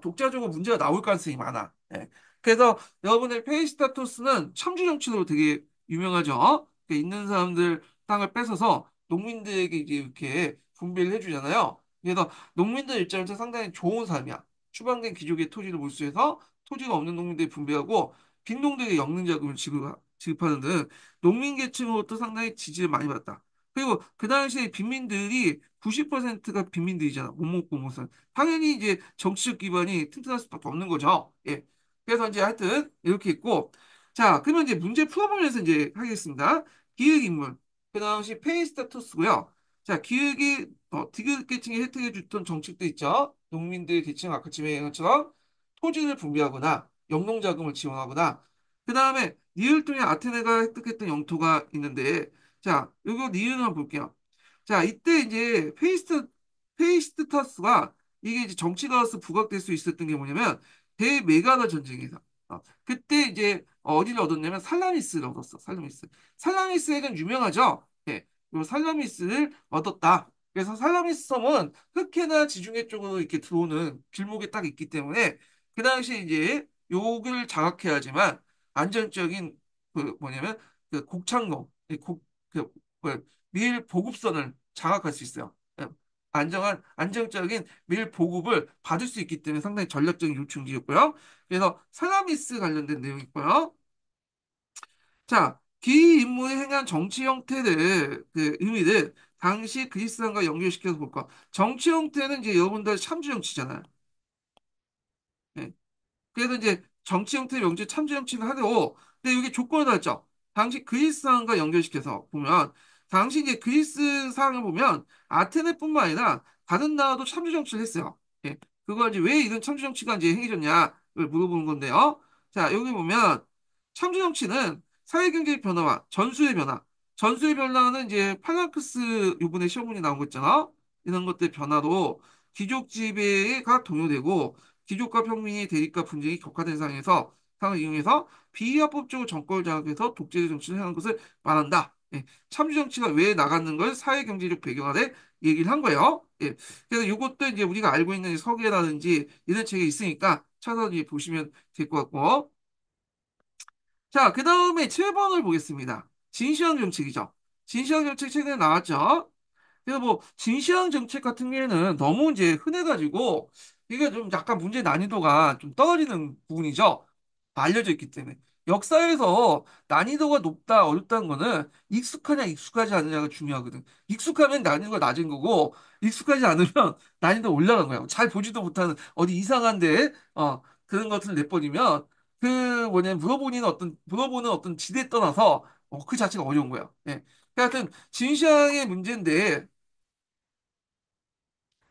독자적으로 문제가 나올 가능성이 많아. 예. 그래서 여러분의 페이스타토스는 청주 정치로 되게 유명하죠. 있는 사람들 땅을 뺏어서 농민들에게 이제 이렇게 분배를 해주잖아요. 그래서 농민들 입장에서 상당히 좋은 삶이야. 추방된 귀족의 토지를 몰수해서 토지가 없는 농민들이 분배하고 빈농들에게 영능자금을 지급하는 등 농민계층으로부터 상당히 지지를 많이 받았다. 그리고 그 당시에 빈민들이 90%가 빈민들이잖아. 못 먹고 못 살. 당연히 이제 정치적 기반이 튼튼할 수밖에 없는 거죠. 예. 그래서 이제 하여튼 이렇게 있고. 자, 그러면 이제 문제 풀어보면서 이제 하겠습니다. 기획인물. 그 당시 페이스타투스고요. 자, 기획이 디귿계층에 혜택을 줬던 정책도 있죠. 농민들 계층 아까 지명한 것처럼 토지를 분배하거나 영농자금을 지원하거나 그 다음에 니을 통해 아테네가 획득했던 영토가 있는데, 자, 이거 니을 한번 볼게요. 자, 이때 이제 페이스트타스가 이게 이제 정치가로서 부각될 수 있었던 게 뭐냐면, 대메가더 전쟁에서. 그때 이제 어디를 얻었냐면 살라미스를 얻었어, 살라미스. 살라미스에는 유명하죠? 예, 요 살라미스를 얻었다. 그래서 살라미스 섬은 흑해나 지중해 쪽으로 이렇게 들어오는 길목에 딱 있기 때문에, 그 당시에 이제 요기를 장악해야지만, 안정적인 그 뭐냐면 그 곡창로 그 밀 보급선을 장악할 수 있어요. 예, 안정적인 밀 보급을 받을 수 있기 때문에 상당히 전략적인 요충지였고요. 그래서 살라미스 관련된 내용이 있고요. 자, 기 인물이 행한 정치 형태를 그 의미를 당시 그리스랑과 연결시켜서 볼까. 정치 형태는 이제 여러분들 참주 정치잖아요. 예. 그래서 이제 정치 형태 명제 참여 정치를 하려고 근데 이게 조건을 달죠. 당시 그리스 상과 연결시켜서 보면 당시 이제 그리스 상을 보면 아테네뿐만 아니라 다른 나라도 참여 정치를 했어요. 예. 그걸 이제 왜 이런 참여 정치가 이제 행해졌냐를 물어보는 건데요. 자, 여기 보면 참여 정치는 사회 경제의 변화와 전수의 변화. 전수의 변화는 이제 팔라크스 요번에 시험 문제 나온 거 있잖아. 이런 것들 변화로 귀족 지배가 동요되고 귀족과 평민의 대립과 분쟁이 격화된 상황을 이용해서 비합법적으로 정권을 장악해서 독재적 정치를 행한 것을 말한다. 예, 참주 정치가 왜 나갔는 걸 사회 경제적 배경 아래 얘기를 한 거예요. 예, 그래서 이것도 이제 우리가 알고 있는 서계라든지 이런 책에 있으니까 찾아서 이제 보시면 될 것 같고. 자, 그 다음에 7번을 보겠습니다. 진시황 정책이죠. 진시황 정책 최근에 나왔죠. 그래서 뭐 진시황 정책 같은 경우에는 너무 이제 흔해가지고 이게 좀 약간 문제 난이도가 좀 떨어지는 부분이죠. 알려져 있기 때문에. 역사에서 난이도가 높다, 어렵다는 거는 익숙하냐, 익숙하지 않느냐가 중요하거든. 익숙하면 난이도가 낮은 거고, 익숙하지 않으면 난이도가 올라간 거야. 잘 보지도 못하는 어디 이상한데, 그런 것을 내버리면 그 뭐냐면 물어보는 어떤 지대에 떠나서 그 자체가 어려운 거야. 예. 하여튼 진시황의 문제인데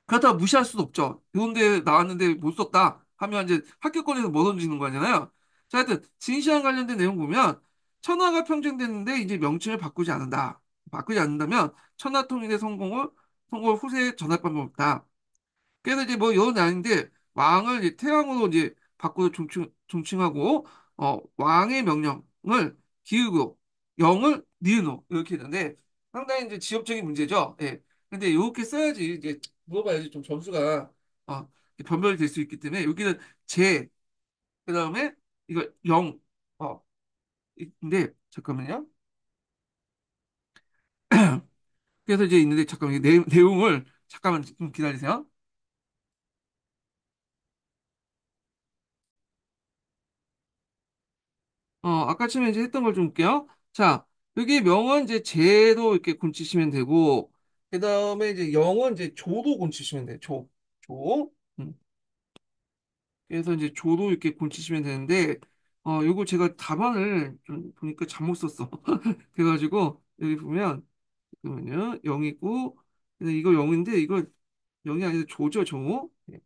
그렇다고 무시할 수도 없죠. 좋은데 나왔는데 못 썼다 하면 이제 합격권에서 멀어지는 거잖아요. 자, 하여튼 진시황 관련된 내용 보면 천하가 평정됐는데 이제 명칭을 바꾸지 않는다. 바꾸지 않는다면 천하 통일의 성공을 후세에 전할 방법 없다. 그래서 이제 뭐 이런 아닌데 왕을 이제 태왕으로 이제 바꾸어 존칭하고 왕의 명령을 기으고 영을 니은으로 이렇게 했는데 상당히 이제 지엽적인 문제죠. 예. 근데 이렇게 써야지 이제 물어봐야지 좀 점수가 어, 변별이 될 수 있기 때문에 여기는 제 그다음에 이거 영 근데 잠깐만요. 그래서 이제 있는데 잠깐만 이 내용을 잠깐만 좀 기다리세요. 아까 처음에 이제 했던 걸 좀 볼게요. 자, 여기 명은 이제 제도 이렇게 곤치시면 되고, 그 다음에 이제 영은 이제 조도 곤치시면 돼요. 조. 음. 그래서 이제 조도 이렇게 곤치시면 되는데, 요거 제가 답안을 좀 보니까 잘못 썼어. 그래가지고, 여기 보면, 잠깐만요. 영이고, 근데 이거 영인데, 이거 영이 아니라 조죠, 조. 예.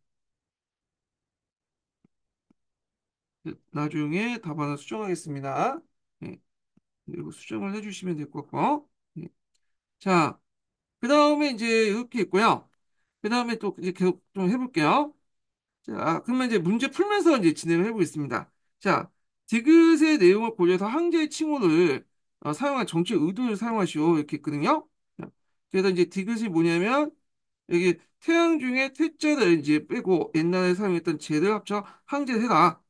나중에 답안을 수정하겠습니다. 예. 그리고 수정을 해주시면 될 것 같고. 예. 자, 그 다음에 이제 이렇게 있고요. 그 다음에 또 이제 계속 좀 해볼게요. 자, 그러면 이제 문제 풀면서 이제 진행을 해보겠습니다. 자, 디귿의 내용을 고려해서 항제의 칭호를 사용한 정치 의도를 사용하시오. 이렇게 있거든요. 자, 그래서 이제 디귿이 뭐냐면 여기 태양 중에 태자를 이제 빼고 옛날에 사용했던 재를 합쳐 항제를 해라.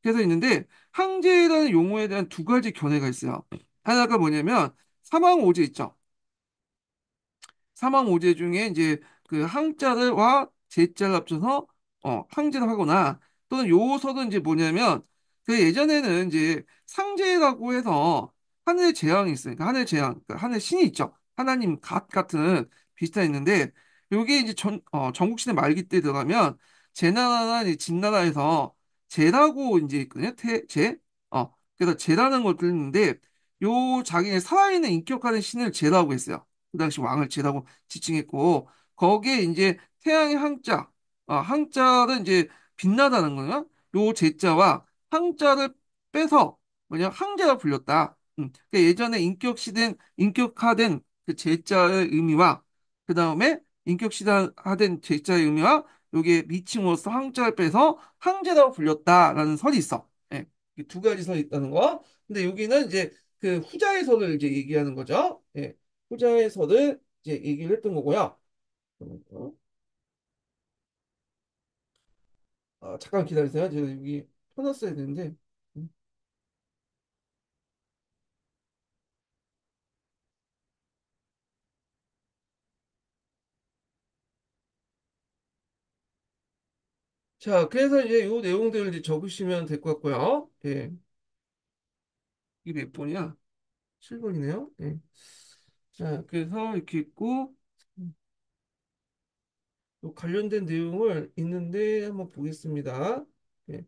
그래서 있는데 항제라는 용어에 대한 두 가지 견해가 있어요. 하나가 뭐냐면 사망오제 있죠. 사망 오제 중에 이제 그 항자를와 제자를 합쳐서 항제를 하거나 또는 요서는 이제 뭐냐면 그 예전에는 이제 상제라고 해서 하늘의 재앙이 있으니까 하늘의 재앙, 그러니까 하늘 신이 있죠. 하나님 갓 같은 비슷한 있는데 요게 이제 전국시대 말기 때 들어가면 제나라나 이제 진나라에서 제라고 이제 있거든요. 제. 그래서 제라는 것들 있는데 요 자기네 살아있는 인격화된 신을 제라고 했어요. 그 당시 왕을 제라고 지칭했고 거기에 이제 태양의 항자, 항자를 이제 빛나다는 거냐? 요 제자와 항자를 빼서 뭐냐 항제가 불렸다. 그러니까 예전에 인격화된 그 제자의 의미와 그 다음에 인격시화된 제자의 의미와 요게 미칭으로서 항자를 빼서 항제라고 불렸다라는 설이 있어. 예, 이두 가지 설이 있다는 거. 근데 여기는 이제 그 후자의 설을 이제 얘기하는 거죠. 예, 후자의 설을 이제 얘기를 했던 거고요. 잠깐만요. 잠깐 기다리세요. 제가 여기 펴놨어야 되는데. 음. 자, 그래서 이제 요 내용들을 이제 적으시면 될 것 같고요. 예. 이게 몇 번이야? 7번이네요. 예. 자, 그래서 이렇게 있고, 요 관련된 내용을 있는데 한번 보겠습니다. 예.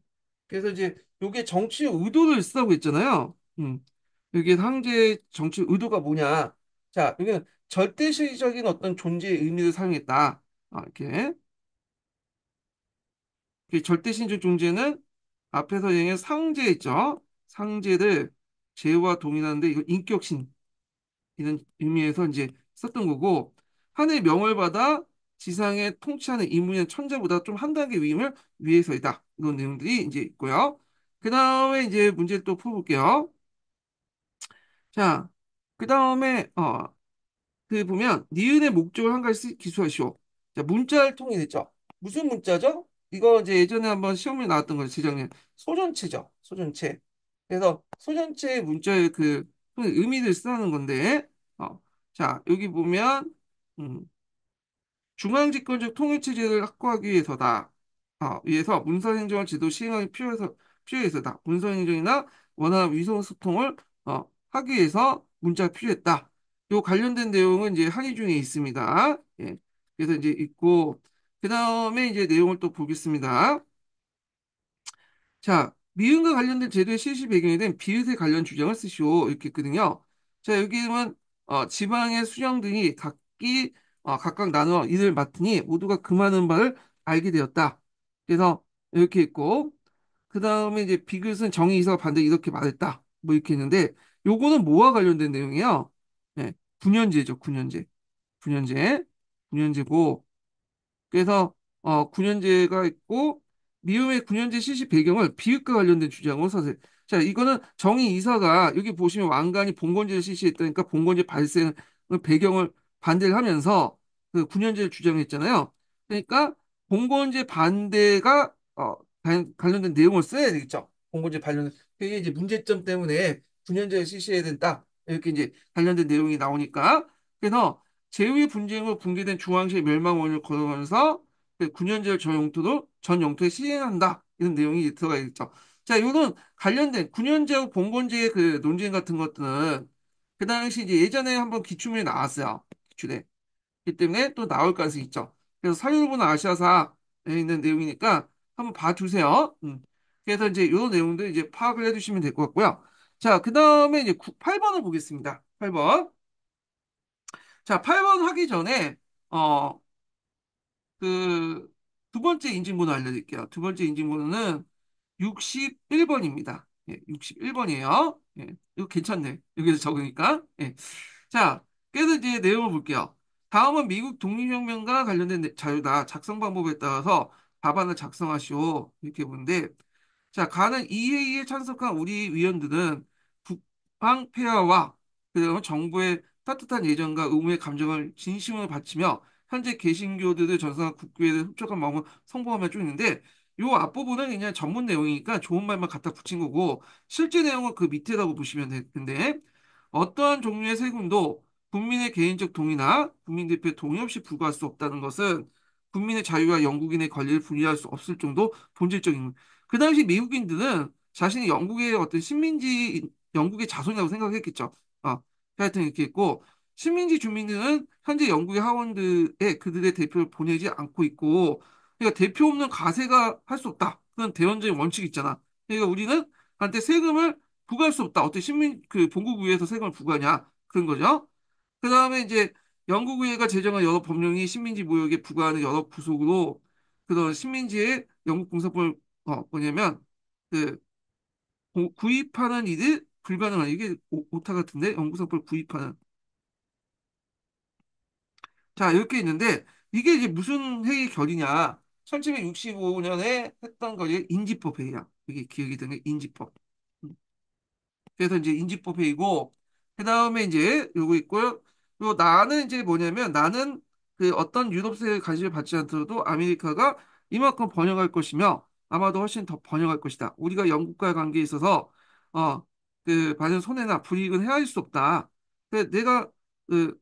그래서 이제 요게 정치 의도를 쓰라고 했잖아요. 여기에 항제 정치 의도가 뭐냐? 자, 여기는 절대시적인 어떤 존재의 의미를 사용했다. 이렇게. 그 절대신적 존재는 앞에서 얘기한 상제 있죠? 상제를 제와 동일하는데 이거 인격신 이런 의미에서 이제 썼던 거고 하늘의 명을 받아 지상에 통치하는 인물인 천자보다 좀 한 단계 위임을 위해서이다. 이런 내용들이 이제 있고요. 그 다음에 이제 문제를 또 풀어볼게요. 자, 그 다음에 그 보면 니은의 목적을 한 가지 기수하시오. 자, 문자를 통일했죠. 무슨 문자죠? 이거 이제 예전에 한번 시험에 나왔던 거죠. 재작년 소전체죠. 소전체. 그래서 소전체의 문자의 그 의미를 쓰는 건데, 어, 자, 여기 보면 음, 중앙집권적 통일체제를 확고하기 위해서다. 위해서 문서행정을 제도 시행하기 필요해서다. 문서행정이나 원활한 위성소통을 하기 위해서 문자가 필요했다. 요 관련된 내용은 이제 항의 중에 있습니다. 예. 그래서 이제 있고, 그 다음에 이제 내용을 또 보겠습니다. 자, 미음과 관련된 제도의 실시 배경이 된 비읍에 관련 주장을 쓰시오. 이렇게 했거든요. 자, 여기는 지방의 수령 등이 각각 나누어 이를 맡으니 모두가 그 많은 바를 알게 되었다. 그래서 이렇게 있고, 그 다음에 이제 비긋은 정의 이사가 반대 이렇게 말했다. 뭐 이렇게 했는데, 요거는 뭐와 관련된 내용이에요? 네, 군연제죠, 군연제. 군연제. 군연제고, 그래서 9년제가 있고 미움의 9년제 실시 배경을 비읍과 관련된 주장으로 서세. 자, 이거는 정의 이사가 여기 보시면 왕관이 봉건제를 실시했다니까 봉건제 발생 배경을 반대를 하면서 그 9년제를 주장했잖아요. 그러니까 봉건제 반대가 관련된 내용을 써야 되겠죠. 봉건제 관련 그게 이제 문제점 때문에 9년제를 실시해야 된다. 이렇게 이제 관련된 내용이 나오니까 그래서 제후의 분쟁으로 붕괴된 중앙시의 멸망 원인을 거론하면서 그 9년제를 전 영토에 시행한다. 이런 내용이 들어가 있죠. 자, 이거는 관련된 9년제하고 봉건제의 그 논쟁 같은 것들은 그 당시 이제 예전에 한번 기출문에 나왔어요. 기출에. 그렇기 때문에 또 나올 가능성이 있죠. 그래서 서유럽은 아시아사에 있는 내용이니까 한번 봐주세요. 그래서 이제 이런 내용들 이제 파악을 해두시면 될 것 같고요. 자, 그 다음에 이제 8번을 보겠습니다. 8번. 자, 8번 하기 전에, 어, 그, 두 번째 인증번호 알려드릴게요. 두 번째 인증번호는 61번입니다. 예, 61번이에요. 예, 이거 괜찮네. 여기서 적으니까. 예. 자, 그래서 이제 내용을 볼게요. 다음은 미국 독립혁명과 관련된 자료다. 작성 방법에 따라서 답안을 작성하시오. 이렇게 보는데, 자, 가는 이 회의에 참석한 우리 위원들은 북방 폐하와 그다음에 정부의 따뜻한 예정과 의무의 감정을 진심으로 바치며 현재 개신교들을 전성한 국교에 흡족한 마음을 성봉하며 쭉 있는데 요 앞부분은 그냥 전문 내용이니까 좋은 말만 갖다 붙인 거고 실제 내용은 그 밑에라고 보시면 되는데 어떠한 종류의 세금도 국민의 개인적 동의나 국민 대표의 동의 없이 부과할 수 없다는 것은 국민의 자유와 영국인의 권리를 분리할 수 없을 정도 본질적인 그 당시 미국인들은 자신이 영국의 어떤 영국의 자손이라고 생각했겠죠. 아, 하여튼 이렇게 있고, 식민지 주민들은 현재 영국의 하원들에 그들의 대표를 보내지 않고 있고, 그러니까 대표 없는 가세가 할 수 없다. 그런 대원적인 원칙이 있잖아. 그러니까 우리는 한테 세금을 부과할 수 없다. 어떻게 본국의회에서 세금을 부과하냐. 그런 거죠. 그 다음에 이제 영국의회가 제정한 여러 법령이 식민지 무역에 부과하는 여러 부속으로 그런 식민지의 영국 공산법을 뭐냐면 그 구입하는 일이 불가능한 이게 오타 같은데 영국사법을 구입하는 자 이렇게 있는데 이게 이제 무슨 회의 결이냐 1765년에 했던 거지 인지법 회의야 이게 기억이 드는 게 인지법 그래서 이제 인지법 회의고 그 다음에 이제 요거 있고요 요 나는 이제 뭐냐면 나는 그 어떤 유럽세에 관심을 받지 않더라도 아메리카가 이만큼 번영할 것이며 아마도 훨씬 더 번영할 것이다 우리가 영국과의 관계에 있어서 받은 손해나 불이익은 헤아릴 수 없다. 그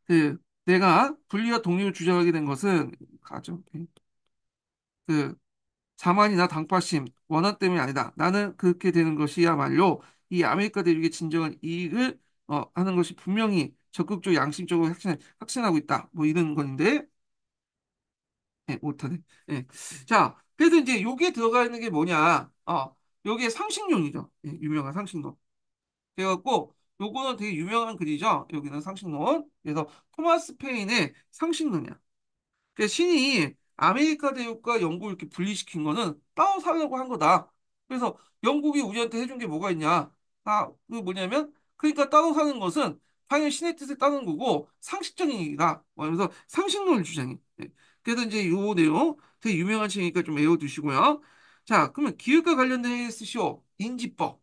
그, 내가 분리와 독립을 주장하게 된 것은 가죠. 그 자만이나 당파심, 원한 때문이 아니다. 나는 그렇게 되는 것이야말로 이 아메리카 대륙의 진정한 이익을 하는 것이 분명히 적극적으로 양심적으로 확신하고 있다. 뭐 이런 건데, 예, 못하네. 예. 자, 그래서 이제 여기에 들어가 있는 게 뭐냐? 여기에 상식론이죠. 예, 유명한 상식론. 그래갖고 요거는 되게 유명한 글이죠. 여기는 상식론. 그래서 토마스 페인의 상식론이야. 그 신이 아메리카 대륙과 영국을 이렇게 분리시킨 거는 따로 살려고 한 거다. 그래서 영국이 우리한테 해준 게 뭐가 있냐? 그 뭐냐면 그러니까 따로 사는 것은 당연히 신의 뜻을 따는 거고 상식적인 얘기다. 하면서 상식론을 주장해. 네. 그래서 이제 요 내용 되게 유명한 책이니까 좀 외워두시고요. 자, 그러면 기획과 관련된 회의 쓰시오. 인지법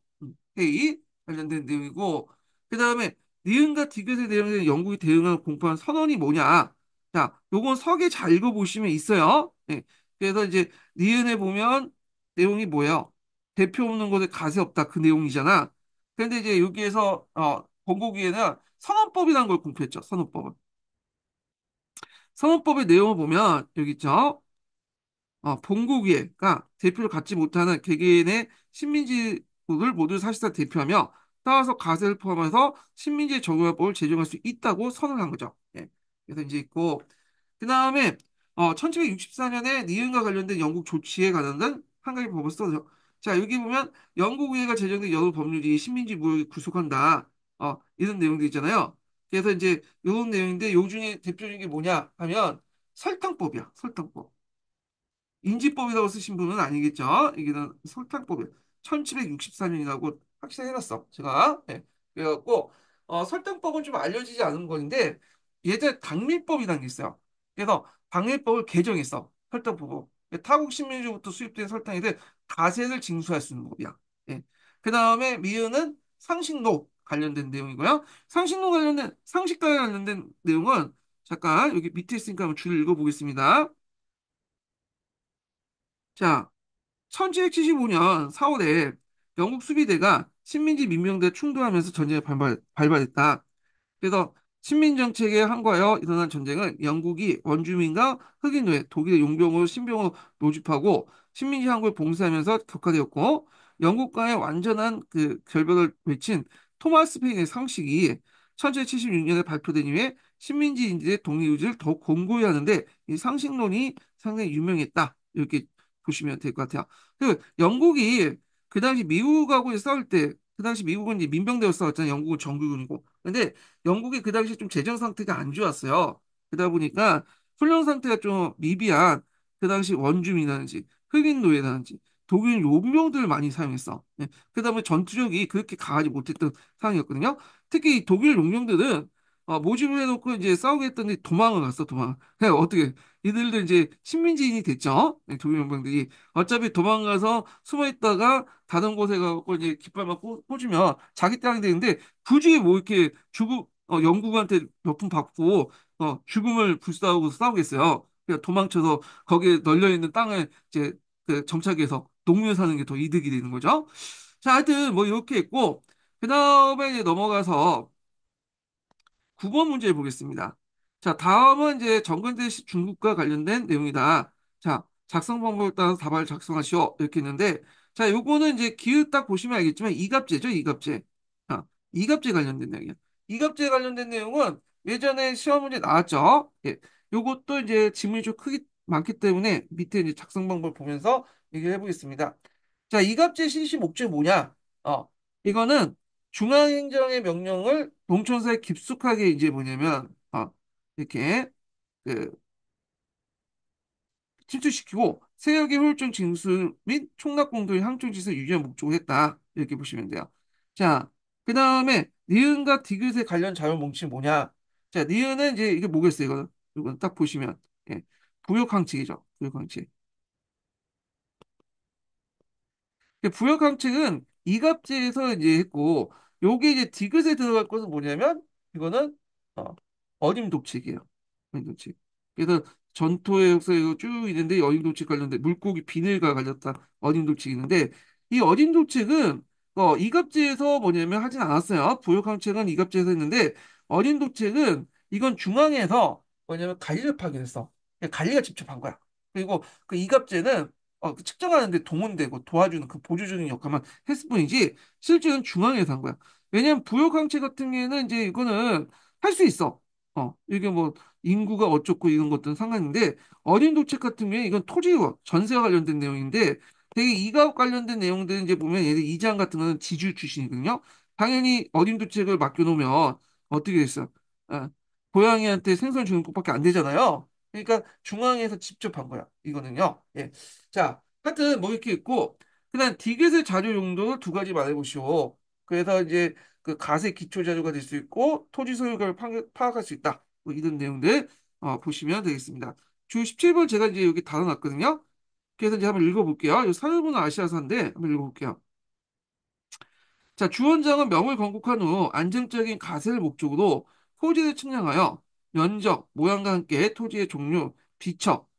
회의 관련된 내용이고 그 다음에 니은과 디귿에 대응해서 영국이 대응하는 공포한 선언이 뭐냐? 자, 요건 석에 잘 읽어보시면 있어요. 네. 그래서 이제 니은에 보면 내용이 뭐예요? 대표 없는 곳에 가세 없다 그 내용이잖아. 그런데 이제 여기에서 본고기에는 선언법이라는 걸 공표했죠. 선언법을. 선언법의 내용을 보면 여기 있죠. 본국위가 대표를 갖지 못하는 개개인의 식민지국을 모두 사실상 대표하며 따라서 가세를 포함해서 식민지의 정부법을 제정할 수 있다고 선언한 거죠. 예. 그래서 이제 있고 그 다음에 1764년에 니은과 관련된 영국 조치에 관한 한 가지 법을 써요. 자 여기 보면 영국 의회가 제정된 여러 법률이 식민지 무역을 구속한다. 이런 내용도 있잖아요. 그래서 이제 이런 내용인데 요 중에 대표적인 게 뭐냐 하면 설탕법이야. 설탕법. 인지법이라고 쓰신 분은 아니겠죠? 이게는 설탕법이에요. 1764년이라고 확실히 해놨어. 제가. 예. 그래갖고, 설탕법은 좀 알려지지 않은 건데, 예전에 당밀법이라는 게 있어요. 그래서 당밀법을 개정했어. 설탕법을. 타국 식민지부터 수입된 설탕에 가세를 징수할 수 있는 법이야. 예. 그 다음에 미은은 상식로 관련된 내용이고요. 상식로 관련된, 상식과 관련된 내용은 잠깐 여기 밑에 있으니까 한번 줄을 읽어보겠습니다. 자, 1775년 4월에 영국 수비대가 식민지 민병대 충돌하면서 전쟁에 발발했다. 그래서 식민정책에 항거하여 일어난 전쟁은 영국이 원주민과 흑인 노예, 독일의 용병으로 신병으로 모집하고 식민지 항구를 봉쇄하면서 격화되었고 영국과의 완전한 그 결벽을 외친 토마스 페인의 상식이 1776년에 발표된 이후에 식민지인들의 독립 의지를 더욱 공고히 하는데 이 상식론이 상당히 유명했다. 이렇게 보시면 될 것 같아요. 그 영국이 그 당시 미국하고 싸울 때 그 당시 미국은 이제 민병대로 싸웠잖아요. 영국은 정규군이고. 근데 영국이 그 당시 좀 재정 상태가 안 좋았어요. 그러다 보니까 훈련 상태가 좀 미비한 그 당시 원주민이라든지 흑인 노예라든지 독일 용병들을 많이 사용했어. 예. 그러다 보니 전투력이 그렇게 강하지 못했던 상황이었거든요. 특히 이 독일 용병들은 모집을 해놓고 이제 싸우게 했더니 도망을 갔어, 도망. 그냥 어떻게 이들도 이제 식민지인이 됐죠. 예, 독일 용병들이 어차피 도망가서 숨어 있다가 다른 곳에 가고 이제 깃발만 꽂으면 자기 땅이 되는데 굳이 뭐 이렇게 영국한테 몇 푼 받고 죽음을 불사하고 싸우겠어요. 그냥 도망쳐서 거기에 널려 있는 땅을 이제 그 정착해서 농민을 사는 게 더 이득이 되는 거죠. 자, 하여튼 뭐 이렇게 했고 그 다음에 이제 넘어가서 9번 문제 보겠습니다. 자, 다음은 이제 정근대 중국과 관련된 내용이다. 자, 작성 방법에 따라서 답안을 작성하시오. 이렇게 했는데, 자, 요거는 이제 기후 딱 보시면 알겠지만, 이갑제죠, 이갑제. 이갑제 관련된 내용이야. 이갑제 관련된 내용은 예전에 시험 문제 나왔죠. 예. 요것도 이제 지문이 좀 크기 많기 때문에 밑에 이제 작성 방법 보면서 얘기를 해보겠습니다. 자, 이갑제 실시 목적이 뭐냐? 이거는 중앙행정의 명령을 농촌사에 깊숙하게 이제 뭐냐면 이렇게 그 침투시키고 세력의 효율적 징수 및 총각 공동의 항총 질서 유지를 목적으로 했다 이렇게 보시면 돼요. 자, 그 다음에 니은과 디귿의 관련 자료 뭉치이 뭐냐? 자, 니은은 이제 이게 뭐겠어요? 이건 딱 보시면 예, 부역항칙이죠. 부역항칙. 부역항책은 이갑제에서 이제 했고, 요게 이제 디귿에 들어갈 것은 뭐냐면, 이거는, 어림 독책이에요. 어림 독책. 그래서 전토의 역사에 이거 쭉 있는데, 어림 독책 관련된 물고기 비늘과 관련된 어림 독책이 있는데, 이 어림 독책은, 이갑제에서 뭐냐면 하진 않았어요. 부역항책은 이갑제에서 했는데, 어림 독책은 이건 중앙에서 뭐냐면 관리를 파견했어. 관리가 직접 한 거야. 그리고 그 이갑제는 그 측정하는데 동원되고 도와주는 그 보조적인 역할만 했을 뿐이지 실제는 중앙에서 한 거야. 왜냐면 부역항체 같은 경우에는 이제 이거는 할 수 있어. 이게 뭐 인구가 어쩌고 이런 것들은 상관인데 어린 도책 같은 경우에 이건 토지와 전세와 관련된 내용인데 되게 이가업 관련된 내용들은 이제 보면 얘들 이장 같은 거는 지주 출신이거든요. 당연히 어린 도책을 맡겨놓으면 어떻게 됐어? 어, 고양이한테 생선 주는 것밖에 안 되잖아요. 그러니까 중앙에서 직접 한 거야. 이거는요. 예. 자, 하여튼 뭐 이렇게 있고 그다음 디귿의 자료 용도 두 가지 말해보시오. 그래서 이제 그 가세 기초 자료가 될 수 있고 토지 소유가를 파악할 수 있다. 뭐 이런 내용들 보시면 되겠습니다. 주 17번 제가 이제 여기 달아놨거든요. 그래서 이제 한번 읽어볼게요. 이 사유분은 아시아사인데 한번 읽어볼게요. 자, 주원장은 명을 건국한 후 안정적인 가세를 목적으로 토지를 측량하여 면적, 모양과 함께 토지의 종류, 비척,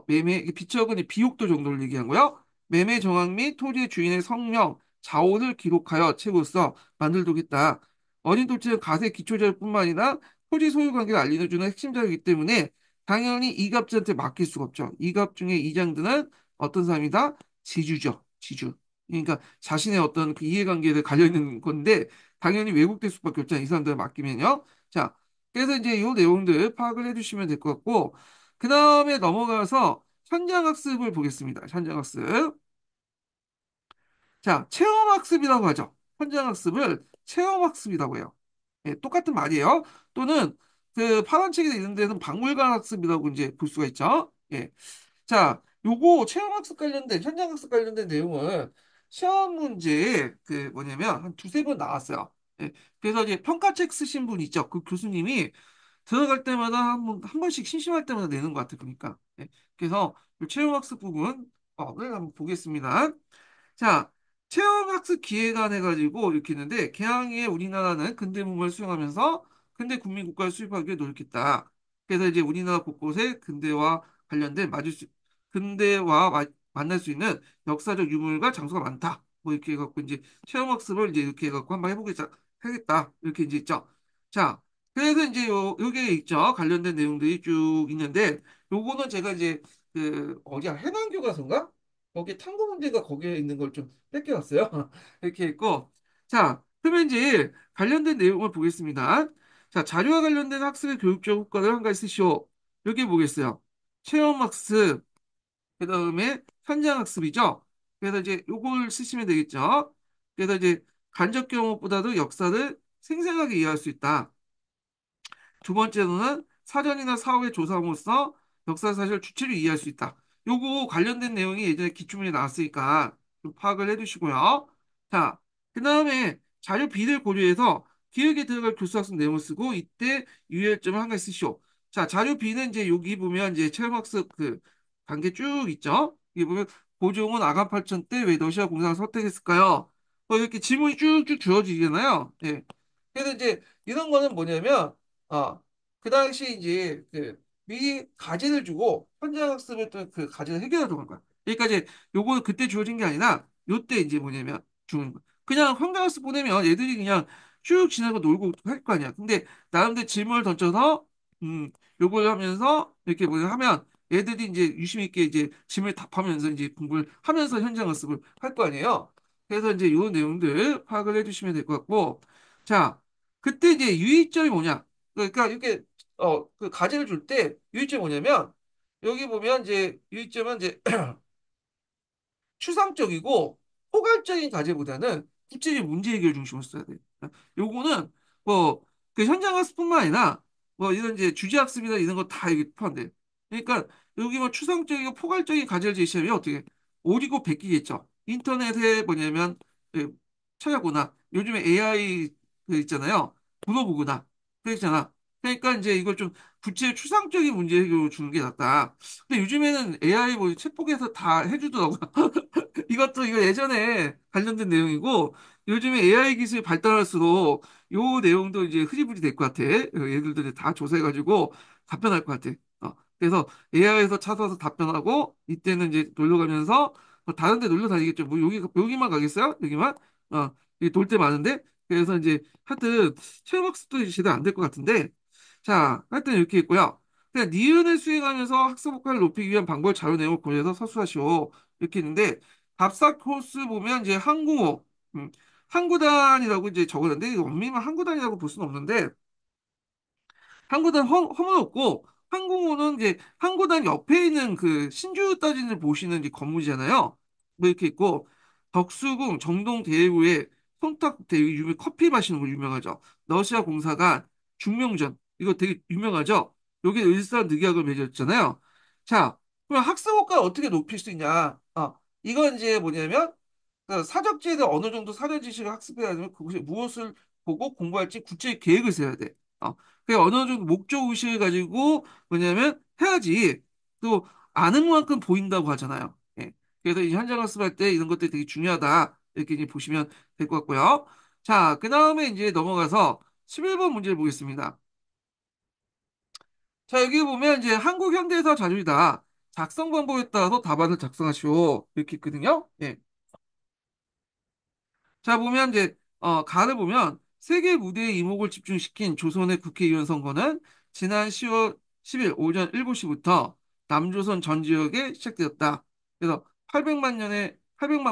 매매, 이게 비척은 이 비옥도 정도를 얘기한 거요. 매매 정황 및 토지의 주인의 성명, 자원을 기록하여 책으로써 만들도겠다. 어린 토지는 가세 기초자료뿐만 아니라 토지 소유 관계를 알려주는 핵심 자료이기 때문에 당연히 이갑자한테 맡길 수가 없죠. 이갑 중에 이장들은 어떤 사람이다? 지주죠. 지주. 그러니까 자신의 어떤 그 이해관계를 가려 있는 건데 당연히 왜곡될 수밖에 없잖아요. 이 사람들 맡기면요. 자, 그래서 이제 이 내용들 파악을 해주시면 될 것 같고 그 다음에 넘어가서 현장학습을 보겠습니다. 현장학습. 자, 체험학습이라고 하죠. 현장학습을 체험학습이라고 해요. 예, 똑같은 말이에요. 또는 그 파란 책에 있는 데는 박물관 학습이라고 이제 볼 수가 있죠. 예. 자, 요거 체험학습 관련된, 현장학습 관련된 내용은 시험 문제에 그 뭐냐면 한 두세 번 나왔어요. 예, 그래서 이제 평가책 쓰신 분 있죠. 그 교수님이 들어갈 때마다 한 번씩 심심할 때마다 내는 것 같아요. 보니까. 예, 그래서 이 체험학습 부분을 한번 보겠습니다. 자, 체험학습 기획안 해가지고 이렇게 있는데 개항에 우리나라는 근대문물 수용하면서 근대 국민국가를 수립하기 위해 노력했다. 그래서 이제 우리나라 곳곳에 근대와 만날 수 있는 역사적 유물과 장소가 많다. 뭐 이렇게 해갖고 이제 체험학습을 이제 이렇게 해갖고 한번 하겠다. 이렇게 이제 있죠. 자, 그래서 이제 요게 있죠. 관련된 내용들이 쭉 있는데 요거는 제가 이제 그 어디야 해남 교과서인가? 거기 탐구 문제가 거기에 있는 걸 좀 뺏겨왔어요. 이렇게 있고. 자, 그러면 이제 관련된 내용을 보겠습니다. 자, 자료와 관련된 학습의 교육적 효과를 한 가지 쓰시오. 여기 보겠어요. 체험학습, 그 다음에 현장학습이죠. 그래서 이제 요걸 쓰시면 되겠죠. 그래서 이제 간접 경험보다도 역사를 생생하게 이해할 수 있다. 두 번째로는 사전이나 사후의 조사함으로써 역사 사실을 주체로 이해할 수 있다. 요거 관련된 내용이 예전에 기출문제 나왔으니까 좀 파악을 해두시고요. 자, 그 다음에 자료 비를 고려해서 기획에 들어갈 교수학습 내용을 쓰고 이때 유의할 점을 한 가지 쓰시오. 자, 자료 비는 이제 여기 보면 이제 체험학습 그 단계 쭉 있죠. 여기 보면 고종은 아간 8천 때 왜 러시아 공산을 선택했을까요? 이렇게 질문이 쭉쭉 주어지잖아요. 예. 그래서 이제 이런 거는 뭐냐면 어, 그 당시 이제 그 미리 과제를 주고 현장 학습을 또 그 과제를 해결하도록 한 거야. 그러니까 이제 요거는 그때 주어진 게 아니라 요때 이제 뭐냐면 주는 거야. 그냥 현장 학습 보내면 얘들이 그냥 쭉 지나고 놀고 할 거 아니야. 근데 나름대로 질문을 던져서 요걸 하면서 이렇게 뭐 하면 애들이 이제 유심 있게 이제 질문을 답하면서 이제 공부를 하면서 현장 학습을 할 거 아니에요. 그래서 이제 요 내용들 파악을 해주시면 될 것 같고 자 그때 이제 유의점이 뭐냐? 그러니까 이렇게 그 과제를 줄 때 유의점이 뭐냐면 여기 보면 이제 유의점은 이제 추상적이고 포괄적인 과제보다는 구체적인 문제 해결 중심으로 써야 돼요. 요거는 뭐 그 현장 학습뿐만 아니라 뭐 이런 이제 주제 학습이나 이런 거 다 여기 포함돼요. 그러니까 여기 뭐 추상적이고 포괄적인 과제를 제시하면 어떻게 오리고 베끼겠죠. 인터넷에 뭐냐면 그 찾아보나 요즘에 AI 그 있잖아요. 물어보거나 그랬잖아. 그러니까 이제 이걸 좀 구체 추상적인 문제 해결을 주는 게 낫다. 근데 요즘에는 AI 뭐 챗복에서 다 해주더라고요. 이것도 이거 예전에 관련된 내용이고 요즘에 AI 기술이 발달할수록 요 내용도 이제 흐지부지 될 것 같아. 얘들도 이제 다 조사해가지고 답변할 것 같아. 그래서 AI에서 찾아서 답변하고 이때는 이제 놀러 가면서 다른 데 놀러 다니겠죠. 뭐 여기만 가겠어요? 여기만? 여기 돌 때 많은데 그래서 이제 하여튼 체험학습도 제대로 안 될 것 같은데 자 하여튼 이렇게 있고요. 그냥 니은을 수행하면서 학습 효과를 높이기 위한 방법 자료 내용을 고려해서 서술하시오. 이렇게 있는데 답사 코스 보면 이제 항공호, 항구단이라고 이제 적었는데 이거 엄밀히만 항구단이라고 볼 수는 없는데 항구단 허물없고 항공호는 이제 항구단 옆에 있는 그 신주 따진을 보시는 이제 건물이잖아요. 뭐 이렇게 있고 덕수궁 정동 대구에 손탁 되게 유명 커피 마시는 거 유명하죠. 러시아 공사관 중명전 이거 되게 유명하죠. 여기 일산 늑약을 맺었잖아요. 자, 그럼 학습 효과를 어떻게 높일 수 있냐? 이건 이제 뭐냐면 그 사적지에서 어느 정도 사려 지식을 학습해야 되면 그것이 무엇을 보고 공부할지 구체적 계획을 세워야 돼. 그 어느 정도 목적 의식을 가지고 뭐냐면 해야지 또 아는 만큼 보인다고 하잖아요. 예. 그래서 이 현장 학습할 때 이런 것들이 되게 중요하다. 이렇게 이제 보시면 될 것 같고요. 자, 그 다음에 이제 넘어가서 11번 문제를 보겠습니다. 자, 여기 보면 이제 한국 현대사 자료이다. 작성 방법에 따라서 답안을 작성하시오. 이렇게 있거든요. 예. 자, 보면 이제 간을 보면 세계 무대의 이목을 집중시킨 조선의 국회의원 선거는 지난 10월 10일 오전 7시부터 남조선 전 지역에 시작되었다. 그래서 800만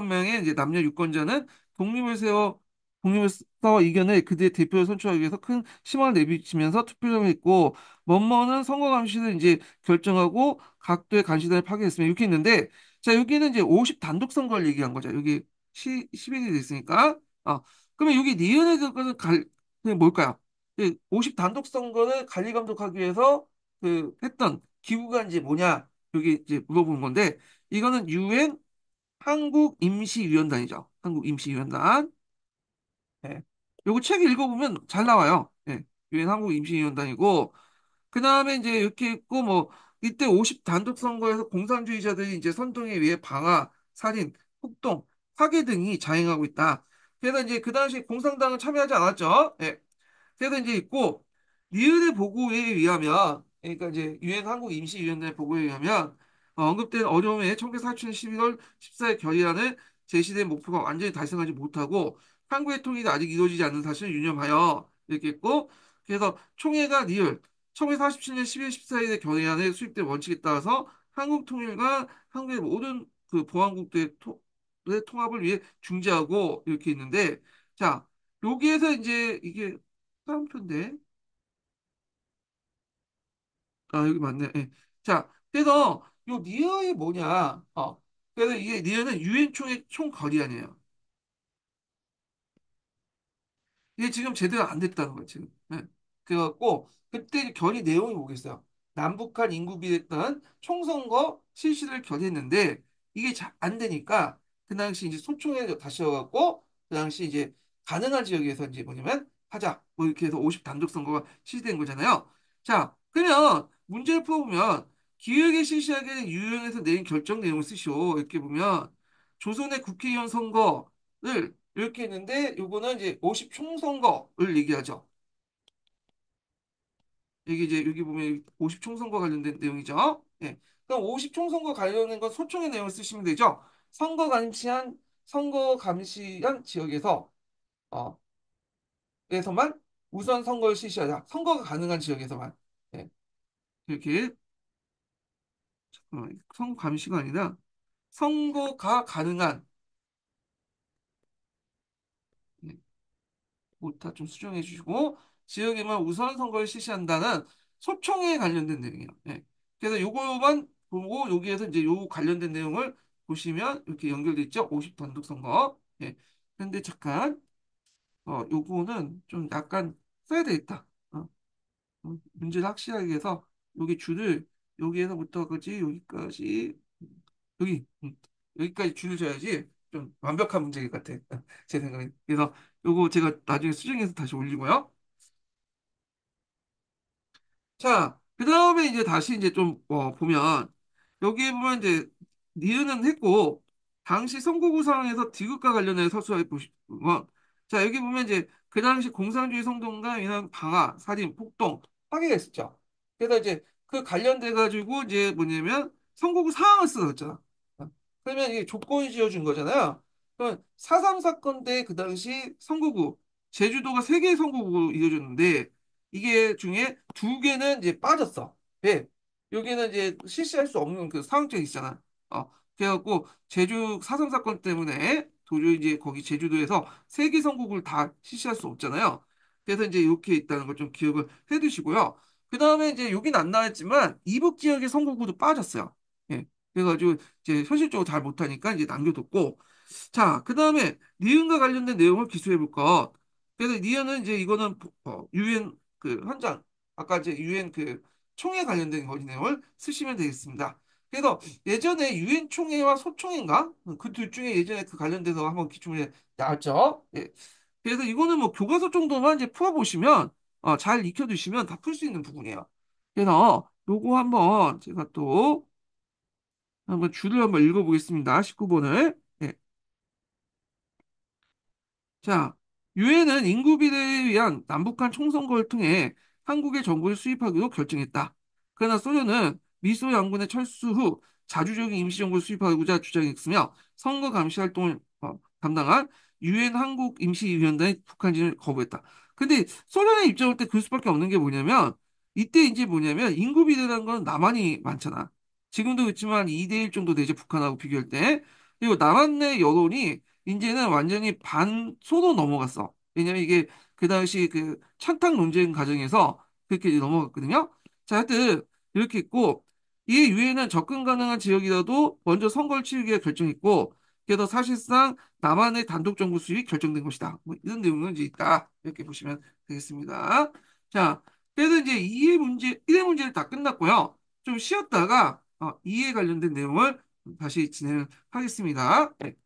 명의 이제 남녀 유권자는 독립을 세워 이겨내 그들의 대표를 선출하기 위해서 큰 힘을 내비치면서 투표를 했고 먼먼은 선거 감시를 이제 결정하고 각도의 감시단을 파견했으면 이렇게 있는데 자, 여기는 이제 50 단독 선거를 얘기한 거죠. 여기 10일이 됐으니까. 그러면 여기 니은에 들어가는 그게 뭘까요? 50 단독 선거를 관리 감독하기 위해서 했던 기구가 이제 뭐냐? 여기 이제 물어보는 건데 이거는 유엔 한국임시위원단이죠. 한국임시위원단. 예. 요거 책 읽어보면 잘 나와요. 예. 유엔 한국임시위원단이고 그 다음에 이제 이렇게 있고 뭐 이때 50 단독 선거에서 공산주의자들이 이제 선동에 의해 방화, 살인, 폭동, 파괴 등이 자행하고 있다. 그래서 이제 그 당시 공산당은 참여하지 않았죠. 예. 그래서 이제 있고 니은의 보고에 의하면 그러니까 이제 유엔 한국 임시위원회 보고에 의하면 언급된 어려움에 1947년 12월 14일 결의안을 제시된 목표가 완전히 달성하지 못하고 한국의 통일이 아직 이루어지지 않는 사실을 유념하여 이렇게 했고 그래서 총회가 니을 1947년 12월 14일에 결의안에 수립된 원칙에 따라서 한국 통일과 한국의 모든 그 보안국들의 통합을 위해 중재하고 이렇게 있는데 자 여기에서 이제 이게 다운표인데. 여기 맞네. 예. 자, 그래서 요 니어이 뭐냐? 그래서 이게 니어는 유엔 총의 총거리아니에요. 이게 지금 제대로 안 됐다는 거예요, 지금. 예. 그래갖고, 그때 결의 내용이 뭐겠어요? 남북한 인구 비례단 총선거 실시를 결의했는데, 이게 잘 안 되니까, 그 당시 이제 소총에 다시 와갖고, 그 당시 이제 가능한 지역에서 이제 뭐냐면, 하자. 뭐 이렇게 해서 50 단독 선거가 실시된 거잖아요. 자, 그러면 문제를 풀어보면, 기획에 실시하게 된 유엔에서 내린 결정 내용을 쓰시오. 이렇게 보면, 조선의 국회의원 선거를 이렇게 했는데 요거는 이제 50 총선거를 얘기하죠. 여기 이제 여기 보면 50 총선거 관련된 내용이죠. 예. 그럼 50 총선거 관련된 건 소총의 내용을 쓰시면 되죠. 선거 감시한 지역에서 어, 에서만 우선 선거를 실시하자. 선거가 가능한 지역에서만. 예. 이렇게 선거 감시가 아니라 선거가 가능한 예. 오타 좀 수정해 주시고 지역에만 우선 선거를 실시한다는 소총에 관련된 내용이에요. 예. 그래서 요거만 보고 여기에서 이제 요 관련된 내용을 보시면 이렇게 연결돼 있죠. 50 단독 선거. 예. 근데 잠깐 요거는 좀 약간 써야 되겠다. 문제를 확실하게 해서 여기 줄을 여기에서부터까지 여기까지 여기까지 줄을 줘야지 좀 완벽한 문제일 것 같아. 제 생각에. 그래서 요거 제가 나중에 수정해서 다시 올리고요. 자, 그 다음에 이제 다시 이제 좀 보면 여기에 보면 이제 니은은 했고 당시 선거구 상황에서 디귿과 관련해서 서술해 보시면 자 여기 보면 이제 그 당시 공산주의 선동과 인한 방화, 살인, 폭동, 파괴가 있었죠. 그래서 이제 그 관련돼 가지고 이제 뭐냐면 선거구 상황을 써놨잖아. 그러면 이게 조건이 지어준 거잖아요. 그럼 4.3 사건 때 그 당시 선거구 제주도가 세 개의 선거구로 이루어졌는데 이게 중에 두 개는 이제 빠졌어. 왜? 여기는 이제 실시할 수 없는 그 상황증이 있잖아. 그래갖고 제주 4.3 사건 때문에 도저히 이제 거기 제주도에서 세계 선거구를 다 실시할 수 없잖아요. 그래서 이제 이렇게 있다는 걸 좀 기억을 해두시고요. 그 다음에 이제 여긴 안 나왔지만 이북 지역의 선거구도 빠졌어요. 예. 그래가지고 이제 현실적으로 잘 못하니까 이제 남겨뒀고 자, 그 다음에 니은과 관련된 내용을 기술해 볼 것. 그래서 니은은 이제 이거는 유엔 그 현장 아까 이제 유엔 그 총회 관련된 거 내용을 쓰시면 되겠습니다. 그래서 예전에 유엔 총회와 소총회인가 그 둘 중에 예전에 그 관련돼서 한번 기출문제 나왔죠. 예. 그래서 이거는 뭐 교과서 정도만 이제 풀어보시면 잘 익혀두시면 다 풀 수 있는 부분이에요. 그래서 요거 한번 제가 또 한번 줄을 한번 읽어보겠습니다. 19번을. 자, 유엔은 인구 비례에 위한 남북한 총선거를 통해 한국의 정부를 수립하기로 결정했다. 그러나 소련은 미소 양군의 철수 후 자주적인 임시정부를 수립하고자 주장했으며 선거 감시 활동을 담당한 유엔 한국 임시위원단의 북한 진을 거부했다. 근데 소련의 입장을 때 그 수밖에 없는 게 뭐냐면 이때 이제 뭐냐면 인구 비례라는 건 남한이 많잖아. 지금도 그렇지만 2대1 정도 되죠. 북한하고 비교할 때. 그리고 남한 내 여론이 이제는 완전히 반소로 넘어갔어. 왜냐면 이게 그 당시 그 찬탁 논쟁 과정에서 그렇게 이제 넘어갔거든요. 자, 하여튼 이렇게 있고 이 유엔은 접근 가능한 지역이라도 먼저 선거를 치르기로 결정했고 그래서 사실상 남한의 단독 정부 수립이 결정된 것이다. 뭐 이런 내용은 이제 있다. 이렇게 보시면 되겠습니다. 자, 그래서 이제 2의 문제, 1의 문제를 다 끝났고요. 좀 쉬었다가 2에 관련된 내용을 다시 진행하겠습니다. 네.